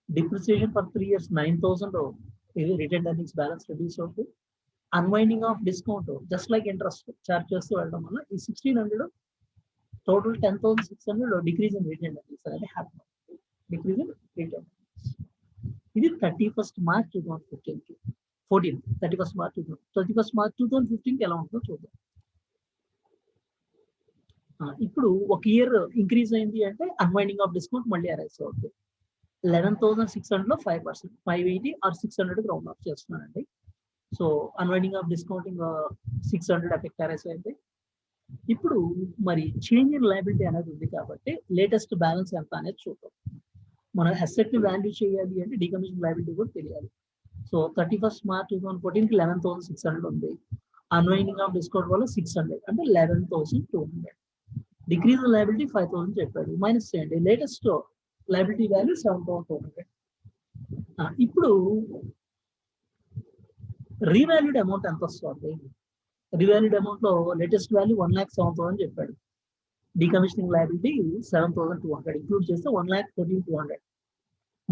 Depreciation for 3 years 9,000 retain earnings balance reduce అవుతుంది. Unwinding of discount just like interest charge చేస్తూ వెళ్ళడం వల్ల ఈ 1,600 total 10,600 decrease in retain earnings అనేది హ్యాపీ డిక్రీజ్ ఇన్ రిటైన్. ఇది 31st March 2015 14 31st March 2015 ఎలా ఉంటుందో చూద్దాం. ఇప్పుడు ఒక ఇయర్ ఇంక్రీజ్ అయింది అంటే అన్వైండింగ్ ఆఫ్ డిస్కౌంట్ మళ్ళీ అరైజ్ అవుతుంది. 11,600 లో 5%, 580 ఆర్ 600 రౌండ్ ఆఫ్ చేస్తున్నానండి. So unwinding of discounting 600 effect arise అయింది. ఇప్పుడు మరి చేంజ్ ఇన్ లయబిలిటీ అనేది ఉంది కాబట్టి లేటెస్ట్ బ్యాలెన్స్ ఎంత అనేది చూద్దాం. మనం అసెట్ ని వాల్యూ చేయాలి అంటే డీకమిషన్ లయబిలిటీ కూడా తెలియాలి. సో 31st March 2014 కి 11,600 ఉంది. అన్వైండింగ్ ఆఫ్ డిస్కౌంట్ వల్ల 600 అంటే 11,200. డిక్రీజ్ లయబిలిటీ 5,000 చెప్పాడు, మైనస్ చేయండి. Latest liability value 7,400. ఇప్పుడు రీవాల్యూడ్ అమౌంట్ ఎంత వస్తుంది? రీవాల్యూడ్ అమౌంట్ లో లేటెస్ట్ వాల్యూ 1,07,000 చెప్పాడు. డీకమిషనింగ్ లయబిలిటీ 7,200 ఇంక్లూడ్ చేస్తే 1,14,200.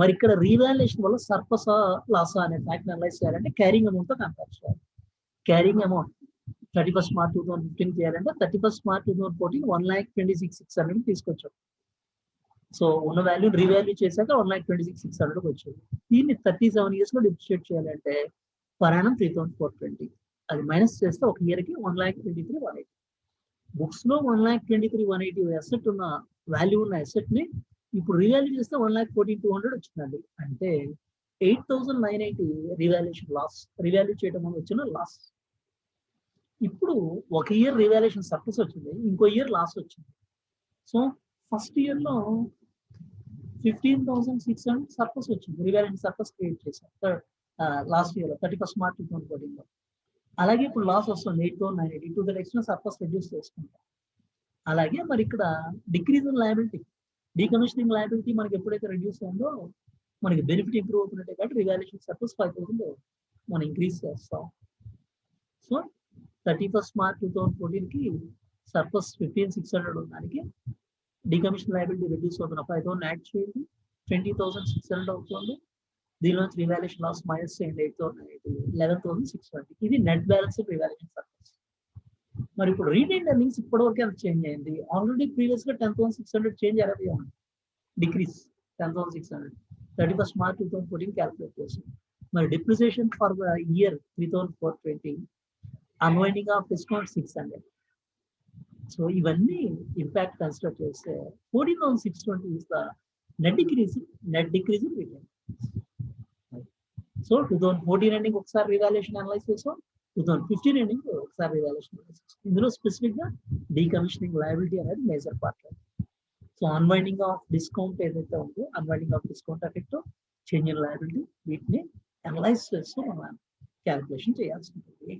మరి ఇక్కడ రీవాల్యుయేషన్ వల్ల సర్ప్లస్ లాసా అనే ఫ్యాక్ట్ అనలైజ్ చేయాలంటే క్యారింగ్ అమౌంట్ తో కంపేర్ చేయాలి. క్యారింగ్ అమౌంట్ 31st March 2015 చేయాలంటే 31st March 2014 1,26,600 తీసుకొచ్చాం. సో ఉన్న వాల్యూ రీవాల్యూ చేశాక 1,26,600 వచ్చింది. దీన్ని 37 years లో డిప్రిషియేట్ చేయాలంటే పర్ యానం 3,420. అది మైనస్ చేస్తే ఒక ఇయర్ కి 1,23,180. బుక్స్ లో 1,23,180 అసెట్ ఉన్న వాల్యూ ఉన్న అసెట్ ని ఇప్పుడు రీవాల్యూ చేస్తే 1,14,200 వచ్చిందండి. అంటే 8,980 రీవాల్యుయేషన్ లాస్, రీవాల్యూ చేయడం వల్ల వచ్చిన లాస్. ఇప్పుడు ఒక ఇయర్ రీవాల్యుయేషన్ సర్ప్లస్ వచ్చింది, ఇంకో ఇయర్ లాస్ వచ్చింది. సో ఫస్ట్ ఇయర్ లో 15,600 సర్ప్లస్ వచ్చింది, రీవాల్యుయేషన్ సర్ప్లస్ క్రియేట్ చేశాం లాస్ట్ ఇయర్ 31st March 2014 లో. అలాగే ఇప్పుడు లాస్ వస్తుంది 8,980. To that extent surplus reduce చేసుకుంటాం. అలాగే మరి ఇక్కడ decrease in liability, decommissioning liability మనకి ఎప్పుడైతే రెడ్యూస్ అయిందో మనకి బెనిఫిట్ ఇంప్రూవ్ అవుతున్నట్టే కాబట్టి రివాల్యుయేషన్ సర్ప్లస్ 5,000 మనం ఇంక్రీజ్ చేస్తాం. సో 31st March 2014 కి సర్ప్లస్ 15,600 ఉన్నదానికి డీకమిషన్ లయబిలిటీ రెడ్యూస్ అవుతున్న 5,000 యాడ్ చేయండి, 20,600 అవుతుంది. దీనిలో రివాల్యుయేషన్ లాస్ మైనస్ చేయండి 8,980, 11,620. ఇది నెట్ బ్యాలెన్స్ రివాల్యుయేషన్ సర్ప్లస్. మరి ఇప్పుడు రీటైన్ ఎర్నింగ్స్ ఇప్పటివరకు ఎంత చేంజ్ అయింది? ఆల్రెడీ ప్రీవియస్ గా 10,600 చేంజ్ అయ్యేది ఉంది, డిక్రీస్ 10,600 31st March 2014 క్యాల్కులేట్ చేసింది. మరి depreciation for the year 3,420, unwinding of discount 600. So ఇవన్నీ ఇంపాక్ట్ కన్సిడర్ చేస్తే 14,620 is the net decrease in retain. So 2014 ending ఒకసారి రివాల్యుయేషన్ అనలైజ్ చేసాం, 2015 ఎండింగ్ ఒకసారి రివాల్యుయేషన్ అనలైజ్ చేసాం. ఇందులో స్పెసిఫిక్ గా డీకమిషనింగ్ లయబిలిటీ అనేది major part. So unwinding of discount ఏదైతే ఉందో, unwinding of discount effect, change in liability, వీటిని అనలైజ్ చేస్తూ మనం క్యాల్కులేషన్ చేయాల్సి ఉంటుంది.